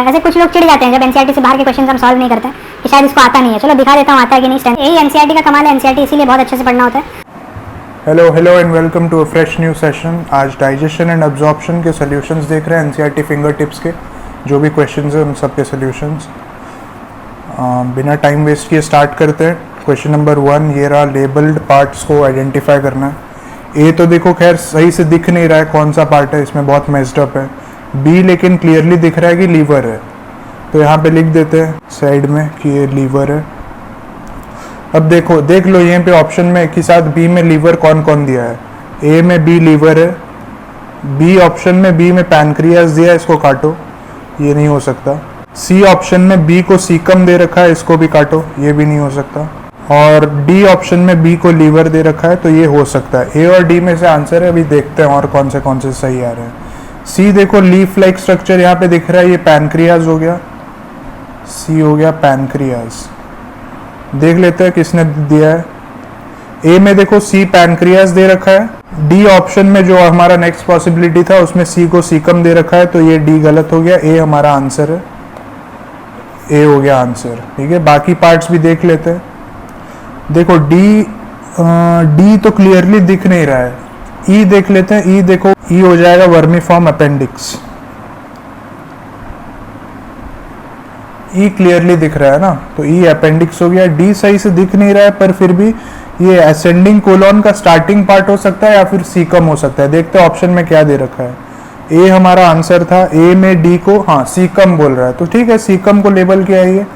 ऐसे कुछ लोग चिढ़ जाते हैं जब एनसीईआरटी से बाहर के क्वेश्चन हम सॉल्व नहीं करते कि शायद इसको आता नहीं है। चलो दिखा देता हूँ आता है कि नहीं। यही एनसीईआरटी का कमाल है, एनसीईआरटी इसीलिए बहुत अच्छे से पढ़ना होता है। Hello and welcome to a fresh new session. आज डाइजेशन एंड एब्जॉर्प्शन के सॉल्यूशंस देख रहे हैं एनसीईआरटी फिंगर टिप्स के। जो भी क्वेश्चंस हैं उन सब के सॉल्यूशंस। बिना टाइम वेस्ट किए स्टार्ट करते हैं। क्वेश्चन नंबर 1 ये रहा, लेबल्ड पार्ट्स को आइडेंटिफाई करना है। ए तो देखो खैर सही से दिख नहीं रहा है कौन सा पार्ट है, इसमें बहुत मेस्ड अप है। बी लेकिन क्लियरली दिख रहा है कि लीवर है, तो यहाँ पे लिख देते हैं साइड में कि ये लीवर है। अब देख लो यहाँ पे ऑप्शन में के साथ बी में लीवर कौन कौन दिया है। ए में बी लीवर है, बी ऑप्शन में बी में पैनक्रियास दिया है, इसको काटो, ये नहीं हो सकता। सी ऑप्शन में बी को सीकम दे रखा है, इसको भी काटो, ये भी नहीं हो सकता। और डी ऑप्शन में बी को लीवर दे रखा है, तो ये हो सकता है। ए और डी में से आंसर है, अभी देखते हैं और कौन से सही आ रहे हैं। सी देखो लीफ लाइक स्ट्रक्चर यहाँ पे दिख रहा है, ये पैनक्रियास हो गया, सी हो गया पैनक्रियास। देख लेते हैं किसने दिया है। ए में देखो सी पैनक्रियास दे रखा है, डी ऑप्शन में जो हमारा नेक्स्ट पॉसिबिलिटी था उसमें सी को सीकम दे रखा है, तो ये डी गलत हो गया, ए हमारा आंसर है, ए हो गया आंसर। ठीक है, बाकी पार्ट्स भी देख लेते हैं। देखो डी तो क्लियरली दिख नहीं रहा है। ई देख लेते हैं, ई देखो, ई हो जाएगा वर्मीफॉर्म अपेंडिक्स। ई क्लियरली दिख रहा है ना, तो ई अपेंडिक्स हो गया। डी सही से दिख नहीं रहा है, पर फिर भी ये असेंडिंग कोलोन का स्टार्टिंग पार्ट हो सकता है या फिर सीकम हो सकता है। देखते हैं ऑप्शन में क्या दे रखा है। ए हमारा आंसर था, ए में डी को हाँ सीकम बोल रहा है, तो ठीक है सीकम को लेबल किया है ये।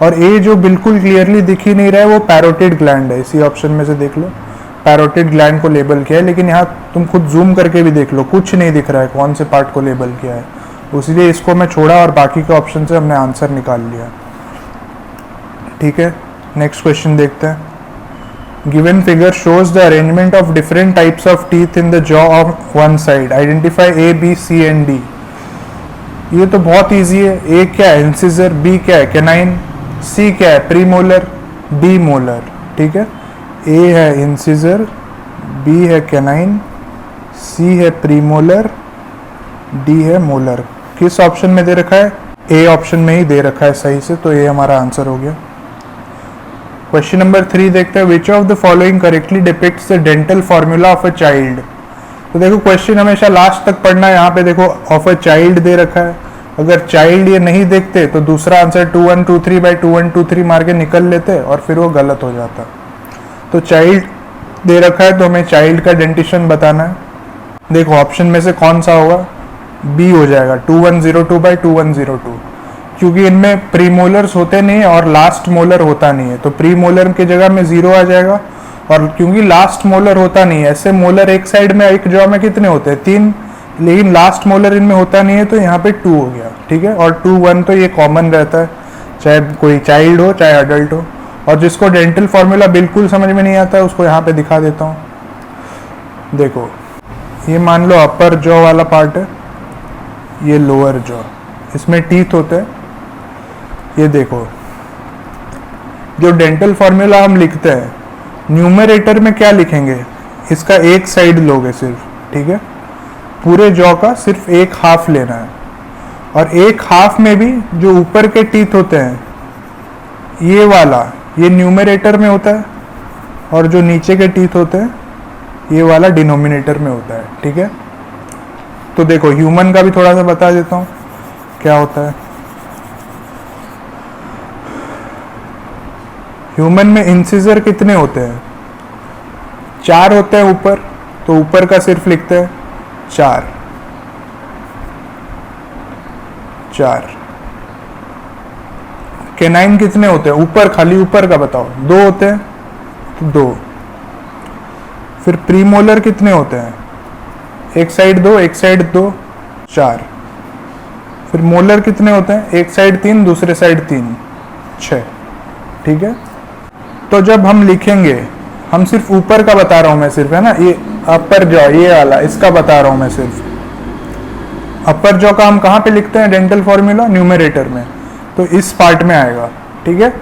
और ए जो बिल्कुल क्लियरली दिख ही नहीं रहा है वो पैरोटिड ग्लैंड है, इसी ऑप्शन में से देख लो, पैरोटिड ग्लैंड को लेबल किया है। लेकिन यहाँ तुम खुद जूम करके भी देख लो, कुछ नहीं दिख रहा है कौन से पार्ट को लेबल किया है, इसलिए इसको मैं छोड़ा और बाकी के ऑप्शन से हमने आंसर निकाल लिया। ठीक है, नेक्स्ट क्वेश्चन देखते हैं। Given figure shows the arrangement of different types of teeth in the jaw of one side, identify A B C and D. ये तो बहुत इजी है। ए क्या है इंसिजर, बी क्या है कैनाइन, सी क्या है प्रीमोलर, डी मोलर। ठीक है, ए है इंसिजर, बी है कैनाइन, सी है प्रीमोलर, डी है मोलर। किस ऑप्शन में दे रखा है? ए ऑप्शन में ही दे रखा है सही से, तो ये हमारा आंसर हो गया। क्वेश्चन नंबर 3 देखते हैं। Which of the following correctly depicts the dental formula of a child. तो देखो क्वेश्चन हमेशा लास्ट तक पढ़ना है। यहाँ पे देखो ऑफ अ चाइल्ड दे रखा है, अगर चाइल्ड ये नहीं देखते तो दूसरा आंसर 2123/2123 मार के निकल लेते और फिर वो गलत हो जाता। तो चाइल्ड दे रखा है, तो हमें चाइल्ड का डेंटिशन बताना है। देखो ऑप्शन में से कौन सा होगा, बी हो जाएगा 2102/2102, क्योंकि इनमें प्रीमोलर्स होते नहीं है और लास्ट मोलर होता नहीं है, तो प्रीमोलर की जगह में 0 आ जाएगा। और क्योंकि लास्ट मोलर होता नहीं है, ऐसे मोलर एक साइड में एक जॉ में कितने होते हैं 3, लेकिन लास्ट मोलर इनमें होता नहीं है, तो यहाँ पे 2 हो गया। ठीक है, और 2 1 तो ये कॉमन रहता है, चाहे कोई चाइल्ड हो चाहे अडल्ट हो। और जिसको डेंटल फॉर्मूला बिल्कुल समझ में नहीं आता है उसको यहाँ पे दिखा देता हूँ। देखो ये मान लो अपर जॉ वाला पार्ट है, ये लोअर जॉ, इसमें टीथ होते हैं। ये देखो जो डेंटल फॉर्मूला हम लिखते हैं, न्यूमरेटर में क्या लिखेंगे, इसका एक साइड लोगे सिर्फ। ठीक है, पूरे जॉ का सिर्फ एक हाफ लेना है, और एक हाफ में भी जो ऊपर के टीथ होते हैं ये वाला, ये न्यूमरेटर में होता है, और जो नीचे के टीथ होते हैं ये वाला डिनोमिनेटर में होता है। ठीक है, तो देखो ह्यूमन का भी थोड़ा सा बता देता हूँ क्या होता है। ह्यूमन में इंसिजर कितने होते हैं, 4 होते हैं ऊपर, तो ऊपर का सिर्फ लिखते हैं 4। कैनाइन कितने होते हैं ऊपर, खाली ऊपर का बताओ, 2 होते हैं, तो 2। फिर प्रीमोलर कितने होते हैं, एक साइड 2 एक साइड 2, 4। फिर मोलर कितने होते हैं, एक साइड 3 दूसरे साइड 3, 6। ठीक है, तो जब हम लिखेंगे, हम सिर्फ ऊपर का बता रहा हूं मैं सिर्फ, है ना, ये अपर जॉ ये वाला, इसका बता रहा हूं मैं सिर्फ। अपर जॉ का हम कहाँ पे लिखते हैं डेंटल फॉर्मूला, न्यूमरेटर में, तो इस पार्ट में आएगा। ठीक है,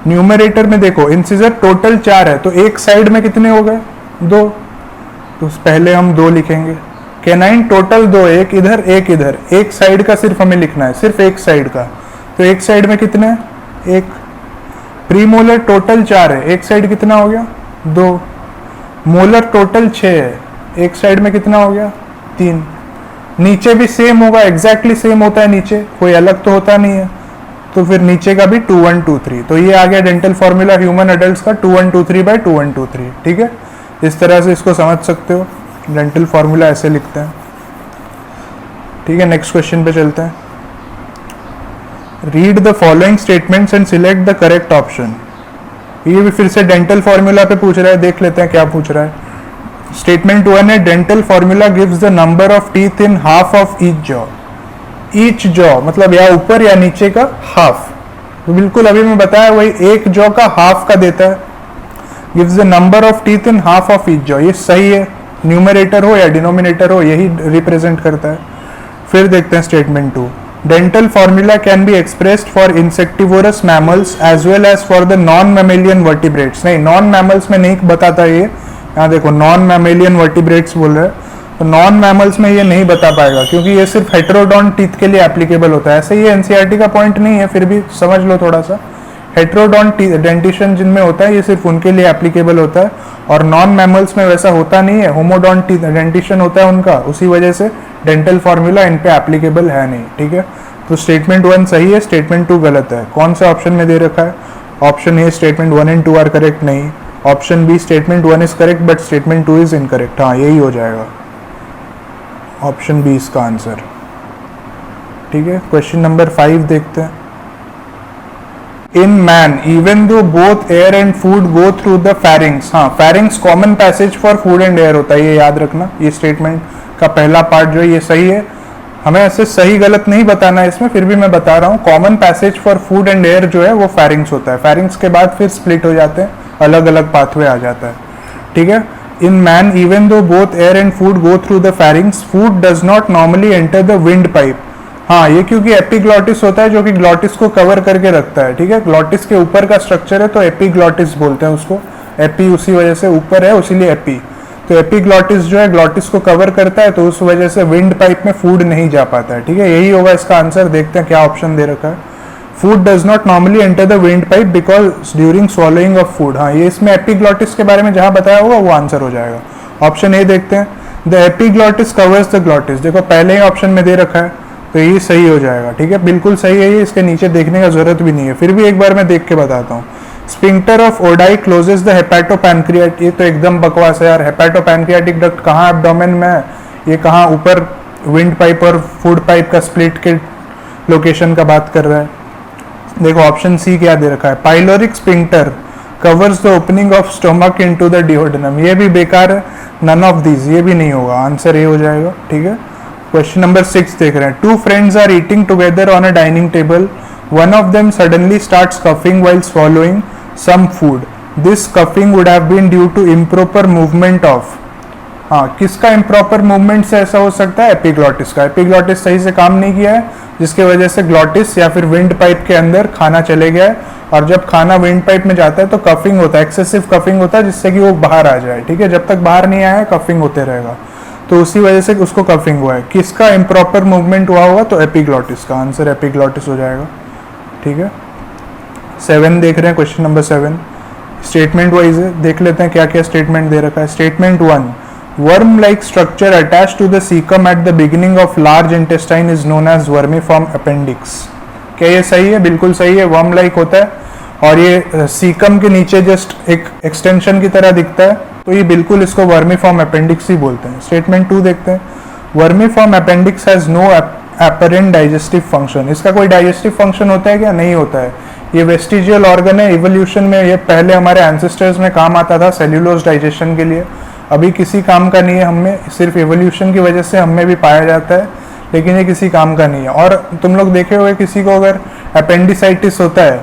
न्यूमरेटर में देखो इंसिजर टोटल 4 है, तो एक साइड में कितने हो गए, 2, तो पहले हम 2 लिखेंगे। कैनाइन टोटल 2, एक इधर एक इधर, एक साइड का सिर्फ हमें लिखना है, सिर्फ एक साइड का, तो एक साइड में कितने हैं? एक। प्रीमोलर टोटल 4 है, एक साइड कितना हो गया? 2। मोलर टोटल 6 है, एक साइड में कितना हो गया? 3। नीचे भी सेम होगा, एग्जैक्टली सेम होता है नीचे, कोई अलग तो होता नहीं है, तो फिर नीचे का भी 2 1 2 3। तो ये आ गया डेंटल फॉर्मूला ह्यूमन एडल्ट्स का 2 1 2 3 बाय 2 1 2 3। ठीक है, इस तरह से इसको समझ सकते हो, डेंटल फॉर्मूला ऐसे लिखते हैं। ठीक है, नेक्स्ट क्वेश्चन पे चलते हैं। Read the following statements and select the correct option. ये भी फिर से डेंटल फॉर्मूला पे पूछ रहा है, देख लेते हैं क्या पूछ रहा है। स्टेटमेंट 1 है, dental formula gives the number of teeth in half of each jaw. Each jaw मतलब या ऊपर या नीचे का हाफ, तो बिल्कुल अभी मैं बताया वही, एक जॉ का हाफ का देता है। Gives the number of teeth in half of each jaw, ये सही है, न्यूमरेटर हो या डिनोमिनेटर हो यही रिप्रेजेंट करता है। फिर देखते हैं statement 2, dental formula can be expressed for insectivorous mammals as well as for the non mammalian vertebrates. नहीं, नॉन मैमल्स में नहीं बताता ये, यहाँ देखो नॉन मैमेलियन वर्टिब्रेट्स बोल रहे हैं, तो नॉन मैमल्स में ये नहीं बता पाएगा क्योंकि ये सिर्फ हेटेरोडॉन्ट टीथ के लिए एप्लीकेबल होता है। ऐसे ये एनसीईआरटी का पॉइंट नहीं है, फिर भी समझ लो थोड़ा सा। हेटेरोडॉन्ट डेंटिशन जिनमें होता है ये सिर्फ उनके लिए एप्लीकेबल होता है, और नॉन मैमल्स में वैसा होता नहीं है, होमोडॉन्ट डेंटिशन होता है उनका, उसी वजह से डेंटल फॉर्मूला इन पे एप्लीकेबल है नहीं। ठीक है, तो स्टेटमेंट 1 सही है, स्टेटमेंट 2 गलत है। कौन से ऑप्शन में दे रखा है? Option A statement 1 and 2 are correct, नहीं। Option B statement 1 is correct but statement 2 is incorrect, हाँ यही हो जाएगा, ऑप्शन बी इसका आंसर। ठीक है, क्वेश्चन नंबर 5 देखते हैं। In man even though both air and food go through the pharynx, हाँ pharynx common passage for food and air होता है, ये याद रखना। ये स्टेटमेंट का पहला पार्ट जो है ये सही है, हमें ऐसे सही गलत नहीं बताना है इसमें, फिर भी मैं बता रहा हूँ। Common passage for food and air जो है वो फेरिंग्स होता है, फेरिंग्स के बाद फिर स्प्लिट हो जाते हैं, अलग अलग पाथवे आ जाता है। ठीक है, इन man even though both air and food go through the pharynx food does not normally enter the wind pipe. हाँ, ये क्योंकि एपिग्लॉटिस होता है जो कि ग्लॉटिस को कवर करके रखता है। ठीक है, ग्लॉटिस के ऊपर का स्ट्रक्चर है तो एपिग्लॉटिस बोलते हैं उसको, एपी उसी वजह से ऊपर है इसीलिए एपी। तो एपिग्लॉटिस जो है ग्लॉटिस को कवर करता है, तो उस वजह से विंड पाइप में फूड नहीं जा पाता है। ठीक है, यही होगा इसका आंसर। देखते हैं क्या ऑप्शन दे रखा है। Food does not normally enter the wind pipe because during swallowing of food. हाँ, ये इसमें एपिग्लॉटिस के बारे में जहां बताया होगा वो आंसर हो जाएगा। ऑप्शन ए देखते हैं, the epiglottis covers the glottis. देखो पहले ही ऑप्शन में दे रखा है तो ये सही हो जाएगा। ठीक है, बिल्कुल सही है ये, इसके नीचे देखने का जरूरत भी नहीं है, फिर भी एक बार मैं देख के बताता हूँ। Sphincter of Oddi closes the hepatopancreatic, ये तो एकदम बकवास है यार। हेपेटोपैनक्रियाटिक डक्ट कहाँ एब्डोमेन में है, ये कहाँ ऊपर विंड पाइप और फूड पाइप का स्प्लिट के लोकेशन का बात कर रहा है। देखो ऑप्शन सी क्या दे रखा है, pyloric sphincter covers the opening of stomach into the duodenum, ये भी बेकार है। नन ऑफ दीज, ये भी नहीं होगा, आंसर ये हो जाएगा। ठीक है, क्वेश्चन नंबर 6 देख रहे हैं। Two friends are eating together on a dining table, one of them suddenly starts coughing while swallowing some food. This coughing would have been due to improper movement of, हाँ किसका improper movement से ऐसा हो सकता है? Epiglottis का। Epiglottis सही से काम नहीं किया है जिसके वजह से ग्लॉटिस या फिर विंड पाइप के अंदर खाना चले गया है, और जब खाना विंड पाइप में जाता है तो कफिंग होता है, एक्सेसिव कफिंग होता है जिससे कि वो बाहर आ जाए। ठीक है, जब तक बाहर नहीं आया कफिंग होते रहेगा, तो उसी वजह से उसको कफिंग हुआ है। किसका इम्प्रॉपर मूवमेंट हुआ होगा? तो एपिग्लॉटिस का, आंसर एपिग्लॉटिस हो जाएगा। ठीक है, 7 देख रहे हैं, क्वेश्चन नंबर 7 स्टेटमेंट वाइज है, देख लेते हैं क्या क्या स्टेटमेंट दे रखा है। Statement 1, worm like structure attach to the caecum at the beginning of large intestine is known as vermiform appendix. क्या ये सही है? बिल्कुल सही है, वर्म लाइक होता है और ये सीकम के नीचे जस्ट एक एक्सटेंशन की तरह दिखता है, तो ये बिल्कुल इसको वर्मीफॉर्म अपेंडिक्स ही बोलते हैं। स्टेटमेंट 2 देखते हैं, vermiform appendix has no apparent digestive function. इसका कोई डाइजेस्टिव फंक्शन होता है क्या? नहीं होता है। ये वेस्टिजियल ऑर्गन है, इवोल्यूशन में ये पहले हमारे एंसेस्टर्स में काम आता था सेल्यूलोज डाइजेशन के लिए, अभी किसी काम का नहीं है हमें, सिर्फ इवोल्यूशन की वजह से हमें भी पाया जाता है, लेकिन ये किसी काम का नहीं है। और तुम लोग देखे हुए किसी को अगर अपेंडिसाइटिस होता है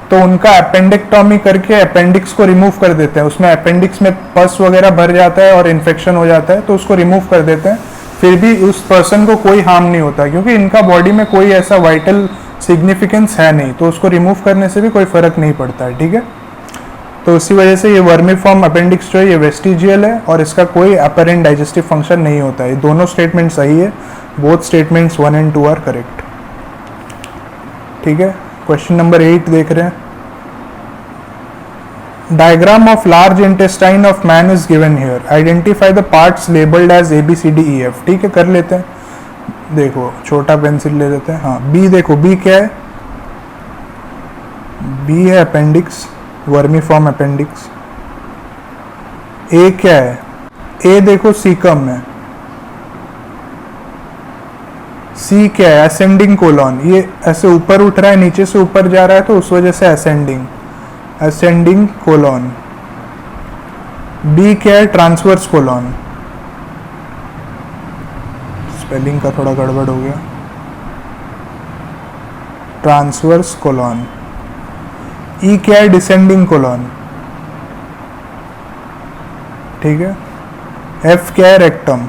तो उनका अपेंडिक्टोमी करके अपेंडिक्स को रिमूव कर देते हैं, उसमें अपेंडिक्स में पस वगैरह भर जाता है और इन्फेक्शन हो जाता है तो उसको रिमूव कर देते हैं, फिर भी उस पर्सन को कोई हार्म नहीं होता क्योंकि इनका बॉडी में कोई ऐसा वाइटल सिग्निफिकेंस है नहीं, तो उसको रिमूव करने से भी कोई फर्क नहीं पड़ता है। ठीक है, तो उसी वजह से ये वर्मीफॉर्म अपेंडिक्स जो है ये वेस्टिजियल है और इसका कोई अपरेंट डाइजेस्टिव फंक्शन नहीं होता है। दोनों स्टेटमेंट सही है, both statements 1 and 2 are correct. ठीक है, क्वेश्चन नंबर 8 देख रहे हैं। Diagram of large intestine of man is given here, identify the parts labelled as ABCDEF। ठीक है, कर लेते हैं। देखो छोटा पेंसिल ले लेते हैं। हाँ, बी देखो, बी क्या है? बी है अपेंडिक्स, वर्मीफॉर्म अपेंडिक्स। ए क्या है? ए देखो सीकम है। सी क्या है? Ascending colon. ये ऐसे ऊपर उठ रहा है, नीचे से ऊपर जा रहा है, तो उस वजह से असेंडिंग कोलॉन। बी क्या है? Transverse colon. स्पेलिंग का थोड़ा गड़बड़ हो गया, ट्रांसवर्स कोलॉन। ई क्या है? Descending colon. ठीक है। एफ क्या है? रेक्टम।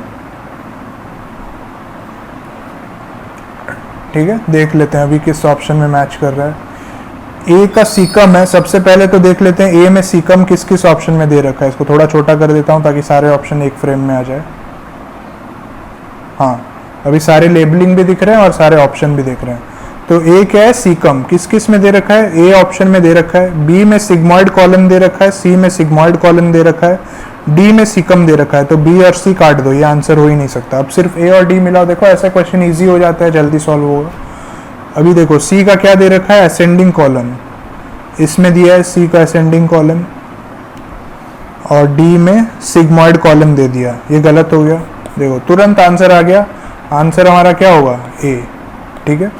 ठीक है, देख लेते हैं अभी किस ऑप्शन में मैच कर रहा है। ए का सीकम है। सबसे पहले तो देख लेते हैं ए में सीकम किस किस ऑप्शन में दे रखा है। इसको थोड़ा छोटा कर देता हूं ताकि सारे ऑप्शन एक फ्रेम में आ जाए। हाँ, अभी सारे लेबलिंग भी दिख रहे हैं और सारे ऑप्शन भी दिख रहे हैं। तो ए क्या है? सीकम। किस किस में दे रखा है? ए ऑप्शन में दे रखा है। बी में सिग्मॉइड कॉलम दे रखा है। सी में सिग्मॉइड कॉलम दे रखा है। डी में सीकम दे रखा है। तो बी और सी काट दो, ये आंसर हो ही नहीं सकता। अब सिर्फ ए और डी मिलाओ। देखो ऐसा क्वेश्चन इजी हो जाता है, जल्दी सॉल्व होगा। अभी देखो सी का क्या दे रखा है? Ascending column. इसमें दिया है सी का असेंडिंग कॉलम, और डी में सिग्मॉइड कॉलम दे दिया। ये गलत हो गया। देखो तुरंत आंसर आ गया। आंसर हमारा क्या होगा? ए। ठीक है,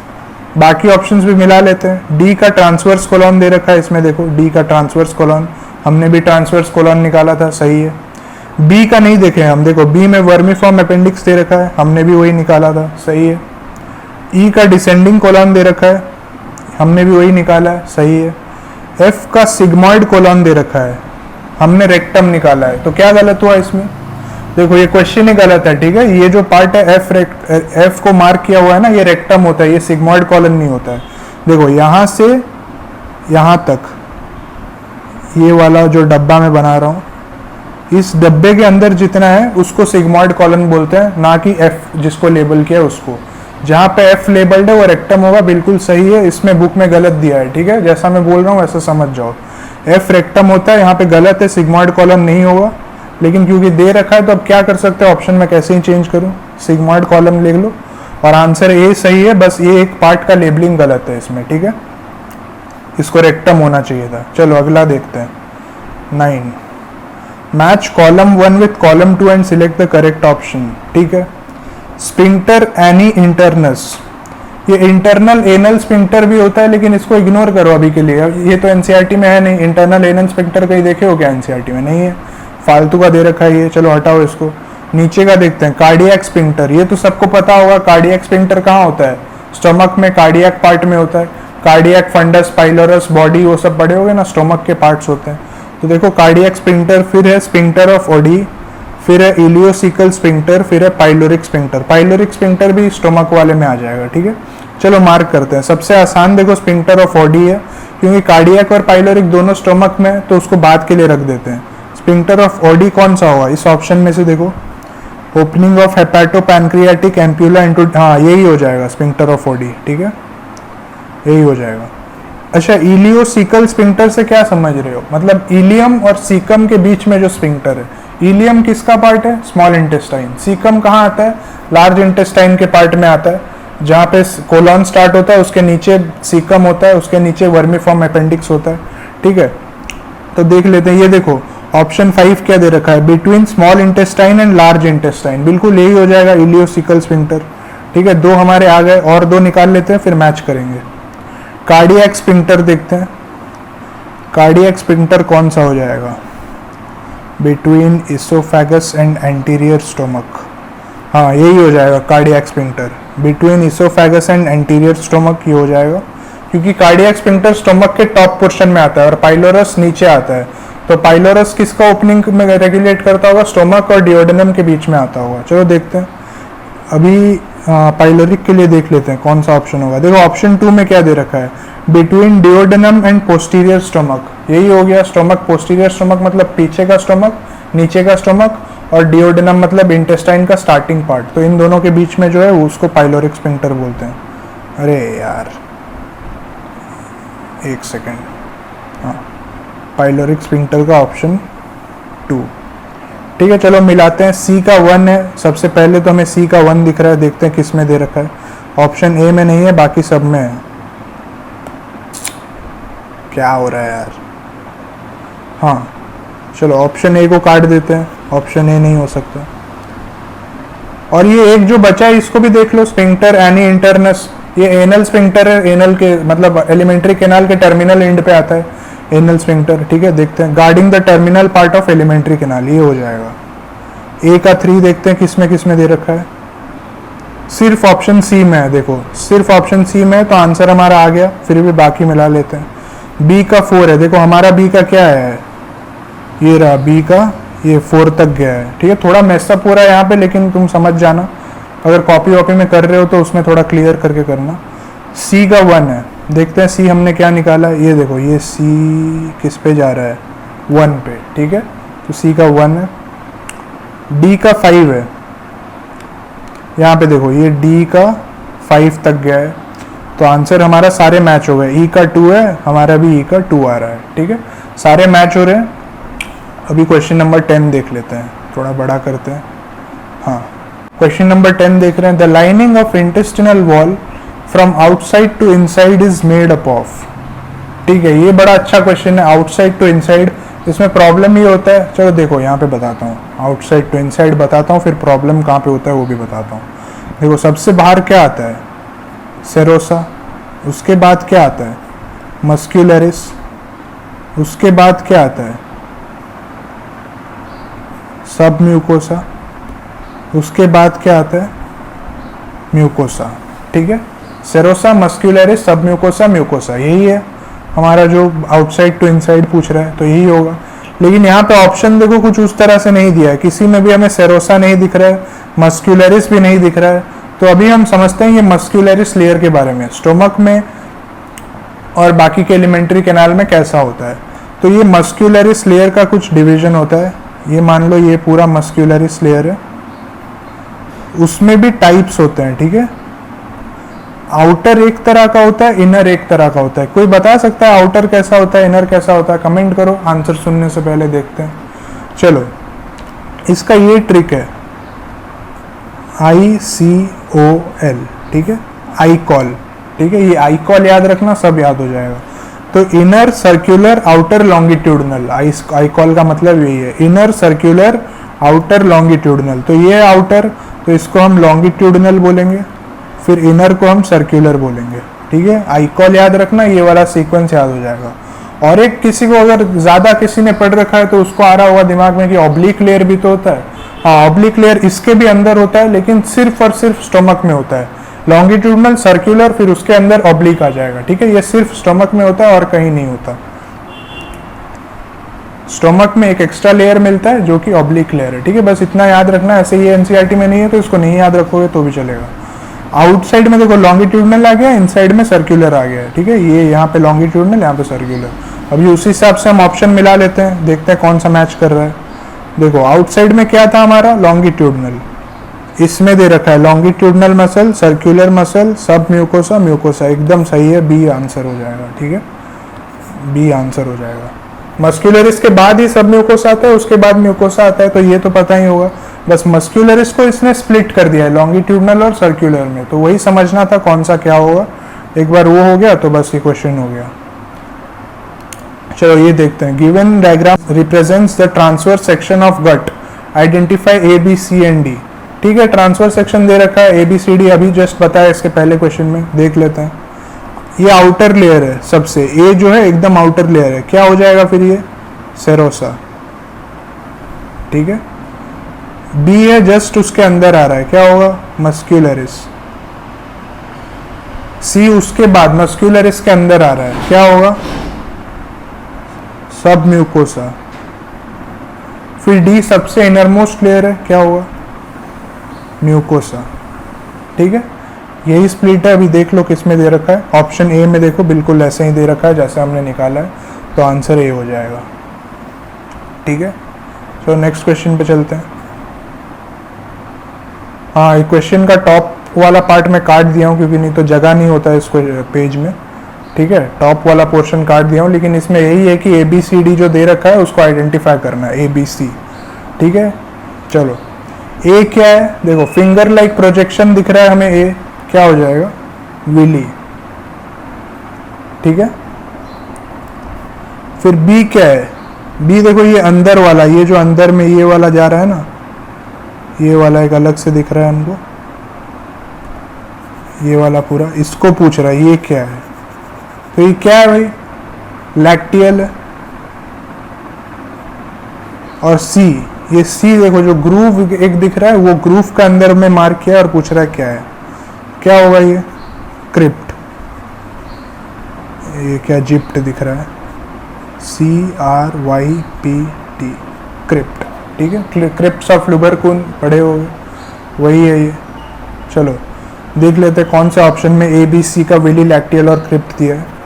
बाकी ऑप्शंस भी मिला लेते हैं। डी का ट्रांसवर्स कोलॉन दे रखा है। इसमें देखो डी का ट्रांसवर्स कोलॉन, हमने भी ट्रांसवर्स कोलॉन निकाला था, सही है। बी का नहीं देखे हम। देखो बी में वर्मीफॉर्म अपेंडिक्स दे रखा है, हमने भी वही निकाला था, सही है। ई का डिसेंडिंग कोलॉन दे रखा है, हमने भी वही निकाला है, सही है। एफ का सिग्मॉइड कोलॉन दे रखा है, हमने रेक्टम निकाला है। तो क्या गलत हुआ इसमें? देखो ये क्वेश्चन ही गलत है। ठीक है, ये जो पार्ट है एफ को मार्क किया हुआ है ना, ये रेक्टम होता है, ये सिग्मॉइड कॉलम नहीं होता है। देखो यहां से यहां तक, ये वाला जो डब्बा मैं बना रहा हूं, इस डब्बे के अंदर जितना है उसको सिग्मॉइड कॉलम बोलते हैं, ना कि एफ जिसको लेबल किया उसको। जहां पे एफ लेबल्ड है वो रेक्टम होगा, बिल्कुल सही है। इसमें बुक में गलत दिया है। ठीक है, जैसा मैं बोल रहा हूँ वैसा समझ जाओ। एफ रेक्टम होता है, यहाँ पे गलत है, सिग्मॉइड कॉलम नहीं होगा। लेकिन क्योंकि दे रखा है तो अब क्या कर सकते हैं, ऑप्शन में कैसे ही चेंज करूं, सिग्मॉइड कॉलम लिख लो और आंसर ए सही है। बस ये एक पार्ट का लेबलिंग गलत है इसमें। ठीक है, इसको रेक्टम होना चाहिए था। चलो अगला देखते हैं। 9, match column 1 with column 2 and select the correct option. ठीक है, स्पिंक्टर एनी इंटरनस, ये इंटरनल एनल स्पिंक्टर भी होता है, लेकिन इसको इग्नोर करो अभी के लिए। ये तो एनसीईआरटी में है नहीं। इंटरनल एनल स्पिंक्टर कहीं देखे हो क्या? एनसीईआरटी में नहीं है, फालतू का दे रखा है ये। चलो हटाओ इसको। नीचे का देखते हैं, कार्डियक स्पिंक्टर। ये तो सबको पता होगा, कार्डियक स्पिंक्टर कहाँ होता है? स्टोमक में, कार्डियक पार्ट में होता है। कार्डियक फंडस, पाइलोरस, बॉडी, वो सब पढ़े होगे ना, स्टोमक के पार्ट्स होते हैं। तो देखो कार्डियक स्पिंक्टर, फिर है स्पिंक्टर ऑफ ओडी, फिर है इलियोसिकल स्पिंक्टर, फिर है पाइलोरिक स्पिंक्टर। पाइलोरिक स्पिंक्टर भी स्टोमक वाले में आ जाएगा। ठीक है, चलो मार्क करते हैं। सबसे आसान देखो स्पिंक्टर ऑफ ओडी है, क्योंकि कार्डियक और पाइलोरिक दोनों स्टोमक में, तो उसको बाद के लिए रख देते हैं। स्पिंक्टर ऑफ ओडी कौन सा होगा इस ऑप्शन में से? देखो opening of hepatopancreatic ampulla into, हाँ यही हो जाएगा स्पिंक्टर ऑफ ओडी। ठीक है, यही हो जाएगा। अच्छा, इलियोसिकल स्पिंक्टर से क्या समझ रहे हो? मतलब इलियम और सीकम के बीच में जो स्पिंक्टर है। इलियम किसका पार्ट है? Small intestine. सीकम कहाँ आता है? लार्ज इंटेस्टाइन के पार्ट में आता है, जहाँ पे कोलॉन स्टार्ट होता है, उसके नीचे सीकम होता है, उसके नीचे वर्मीफॉर्म अपेंडिक्स होता है। ठीक है, तो देख लेते हैं। ये देखो ऑप्शन 5 क्या दे रखा है? Between small intestine and large intestine. बिल्कुल यही हो जाएगा, इलियोसिकल स्पिंक्टर। ठीक है, 2 हमारे आ गए, और 2 निकाल लेते हैं, फिर मैच करेंगे। कार्डियक स्पिंक्टर देखते हैं। कार्डियक स्पिंक्टर कौन सा हो जाएगा? Between oesophagus and anterior stomach. हाँ यही हो जाएगा cardiac sphincter, between oesophagus and anterior stomach ये हो जाएगा, क्योंकि कार्डियक स्पिंक्टर स्टोमक के टॉप पोर्शन में आता है और पाइलोरस नीचे आता है। तो पाइलोरस किसका ओपनिंग में रेगुलेट करता होगा? स्टोमक और डिओडेनम के बीच में आता होगा। चलो देखते हैं। अभी पाइलोरिक के लिए देख लेते हैं कौन सा ऑप्शन होगा। देखो ऑप्शन 2 में क्या दे रखा है? Between duodenum and posterior stomach. यही हो गया स्टोमक। पोस्टीरियर स्टोमक मतलब पीछे का स्टोमक, नीचे का स्टोमक, और डिओडेनम मतलब इंटेस्टाइन का स्टार्टिंग पार्ट। तो इन दोनों के बीच में जो है उसको पाइलोरिक स्पिंक्टर बोलते हैं। अरे यार एक सेकेंड, हाँ पाइलोरिक स्फिंक्टर का ऑप्शन 2। ठीक है, चलो मिलाते हैं। सी का 1 है, सबसे पहले तो हमें सी का 1 दिख रहा है, देखते हैं किस में दे रखा है। ऑप्शन ए में नहीं है, बाकी सब में है। क्या हो रहा है यार। हाँ चलो ऑप्शन ए को काट देते हैं, ऑप्शन ए नहीं हो सकता। और ये एक जो बचा है इसको भी देख लो, स्फिंक्टर एनी इंटरनस, ये एनल स्फिंक्टर है, एनल के मतलब एलिमेंट्री कैनाल के टर्मिनल एंड पे आता है एनल स्फिंक्टर। ठीक है, देखते हैं guarding the terminal part of alimentary canal, ये हो जाएगा। ए का 3 देखते हैं किस में दे रखा है। सिर्फ ऑप्शन सी में है, देखो सिर्फ ऑप्शन सी में है तो आंसर हमारा आ गया, फिर भी बाकी मिला लेते हैं। बी का 4 है, देखो हमारा बी का क्या है, ये रहा बी का, ये 4 तक गया है। ठीक है, थोड़ा मेसअप हो रहा है यहाँ पे, लेकिन तुम समझ जाना, अगर कॉपी वॉपी में कर रहे हो तो उसमें थोड़ा क्लियर करके करना। सी का 1 है, देखते हैं सी हमने क्या निकाला। ये देखो ये सी किस पे जा रहा है, 1 पे। ठीक है, तो सी का 1 है। डी का 5 है, यहाँ पे देखो ये डी का 5 तक गया है, तो आंसर हमारा सारे मैच हो गए। ई का 2 है, हमारा भी ई का 2 आ रहा है। ठीक है, सारे मैच हो रहे हैं। अभी क्वेश्चन नंबर 10 देख लेते हैं, थोड़ा बड़ा करते हैं। हाँ, क्वेश्चन नंबर 10 देख रहे हैं। The lining of intestinal wall from outside to inside is made up of. ठीक है, ये बड़ा अच्छा क्वेश्चन है, आउटसाइड टू इनसाइड। इसमें प्रॉब्लम ये होता है, चलो देखो यहाँ पे बताता हूँ, आउटसाइड टू इनसाइड बताता हूँ, फिर प्रॉब्लम कहाँ पे होता है वो भी बताता हूँ। देखो सबसे बाहर क्या आता है, सेरोसा, उसके बाद क्या आता है, मस्क्यूलरिस, उसके बाद क्या आता है, सब म्यूकोसा, उसके बाद क्या आता है, म्यूकोसा। ठीक है, सेरोसा, मस्क्यूलरिस, सब म्यूकोसा, म्यूकोसा, यही है हमारा जो आउटसाइड टू इनसाइड पूछ रहा है, तो यही होगा। लेकिन यहाँ पे ऑप्शन देखो कुछ उस तरह से नहीं दिया है, किसी में भी हमें सेरोसा नहीं दिख रहा है, मस्क्यूलरिस भी नहीं दिख रहा है। तो अभी हम समझते हैं ये मस्क्यूलरिस लेयर के बारे में, स्टोमक में और बाकी के एलिमेंट्री कैनाल में कैसा होता है। तो ये मस्क्यूलरिस लेयर का कुछ डिवीजन होता है। ये मान लो ये पूरा मस्क्यूलरिस लेयर है, उसमें भी टाइप्स होते हैं। ठीक है, आउटर एक तरह का होता है, इनर एक तरह का होता है। कोई बता सकता है आउटर कैसा होता है, इनर कैसा होता है? कमेंट करो, आंसर सुनने से पहले देखते हैं। चलो इसका ये ट्रिक है, ICOL। ठीक है, ICOL। ठीक है, ये ICOL याद रखना, सब याद हो जाएगा। तो inner circular outer longitudinal, ICOL का मतलब यही है, इनर सर्कुलर आउटर लॉन्गिट्यूडनल। तो ये आउटर, तो इसको हम लॉन्गिट्यूडनल बोलेंगे, फिर इनर को हम सर्कुलर बोलेंगे। ठीक है, ICOL याद रखना, ये वाला सीक्वेंस याद हो जाएगा। और एक किसी को अगर ज्यादा किसी ने पढ़ रखा है तो उसको आ रहा होगा दिमाग में कि ऑब्लिक लेयर भी तो होता है। हाँ, ऑब्लिक लेयर इसके भी अंदर होता है, लेकिन सिर्फ और सिर्फ स्टोमक में होता है। लॉन्गिट्यूडनल, सर्कुलर, फिर उसके अंदर ऑब्लिक आ जाएगा। ठीक है, ये सिर्फ स्टोमक में होता है और कहीं नहीं होता। स्टोमक में एक एक्स्ट्रा लेयर मिलता है जो कि ऑब्लिक लेयर है। ठीक है, बस इतना याद रखना। ऐसे ये एनसीईआरटी में नहीं है तो इसको नहीं याद रखोगे तो भी चलेगा। आउटसाइड में देखो लॉन्गिट्यूडनल आ गया, इनसाइड में सर्कुलर आ गया। ठीक है, ये यहाँ पे लॉन्गिट्यूडनल, यहाँ पे सर्कुलर। अभी उसी हिसाब से हम ऑप्शन मिला लेते हैं, देखते हैं कौन सा मैच कर रहा है। देखो आउटसाइड में क्या था हमारा, लॉन्गिट्यूडनल, इसमें दे रखा है लॉन्गिट्यूडनल मसल, सर्कुलर मसल, सब म्यूकोसा, म्यूकोसा, एकदम सही है, बी आंसर हो जाएगा। ठीक है, बी आंसर हो जाएगा। मस्क्यूलरिस के बाद ही सब म्यूकोसा आता है, उसके बाद म्यूकोसा आता है, तो ये तो पता ही होगा। बस मस्क्यूलरिस को इसने स्प्लिट कर दिया है लॉन्गिट्यूडनल और सर्कुलर में, तो वही समझना था कौन सा क्या होगा। एक बार वो हो गया तो बस ये क्वेश्चन हो गया। चलो ये देखते हैं। Given diagram represents the transverse section of gut, identify A B C and D. ठीक है, ट्रांसफर सेक्शन दे रखा है, ABCD अभी जस्ट बताया इसके पहले क्वेश्चन में, देख लेते हैं। ये आउटर लेयर है सबसे, ए जो है एकदम आउटर लेयर है, क्या हो जाएगा फिर ये, सेरोसा। ठीक है, बी है जस्ट उसके अंदर आ रहा है, क्या होगा, मस्क्यूलरिस। सी उसके बाद मस्क्यूलरिस के अंदर आ रहा है, क्या होगा, सब म्यूकोसा। फिर डी सबसे इनरमोस्ट लेयर है, क्या होगा, म्यूकोसा। ठीक है, यही स्प्लिट है। अभी देख लो किस में दे रखा है, ऑप्शन ए में देखो बिल्कुल ऐसे ही दे रखा है जैसे हमने निकाला है, तो आंसर ए हो जाएगा। ठीक है, तो नेक्स्ट क्वेश्चन पे चलते हैं। हाँ, ये क्वेश्चन का टॉप वाला पार्ट में काट दिया हूँ क्योंकि नहीं तो जगह नहीं होता है इसको पेज में। ठीक है, टॉप वाला पोर्शन काट दिया हूँ, लेकिन इसमें यही है कि ABCD जो दे रखा है उसको आइडेंटिफाई करना है, ABC, ठीक है। चलो ए क्या है, देखो फिंगर लाइक प्रोजेक्शन दिख रहा है हमें, ए क्या हो जाएगा, विली, ठीक है। फिर बी क्या है, बी देखो ये अंदर वाला, ये जो अंदर में ये वाला जा रहा है ना, ये वाला एक अलग से दिख रहा है हमको, ये वाला पूरा, इसको पूछ रहा है ये क्या है, तो ये क्या है भाई, लैक्टियल है। और सी, ये सी देखो जो ग्रूव एक दिख रहा है, वो ग्रूव का अंदर में मार्क किया और पूछ रहा है क्या है, क्या होगा ये, क्रिप्ट, ये क्या जिप्ट दिख रहा है, CRYPT, क्रिप्ट, ठीक है। क्रिप्ट्स ऑफ लुबरकून पढ़े होगे, वही है ये। चलो देख लेते हैं कौन से ऑप्शन में ABC का विली, लैक्टियल और क्रिप्ट दिया है।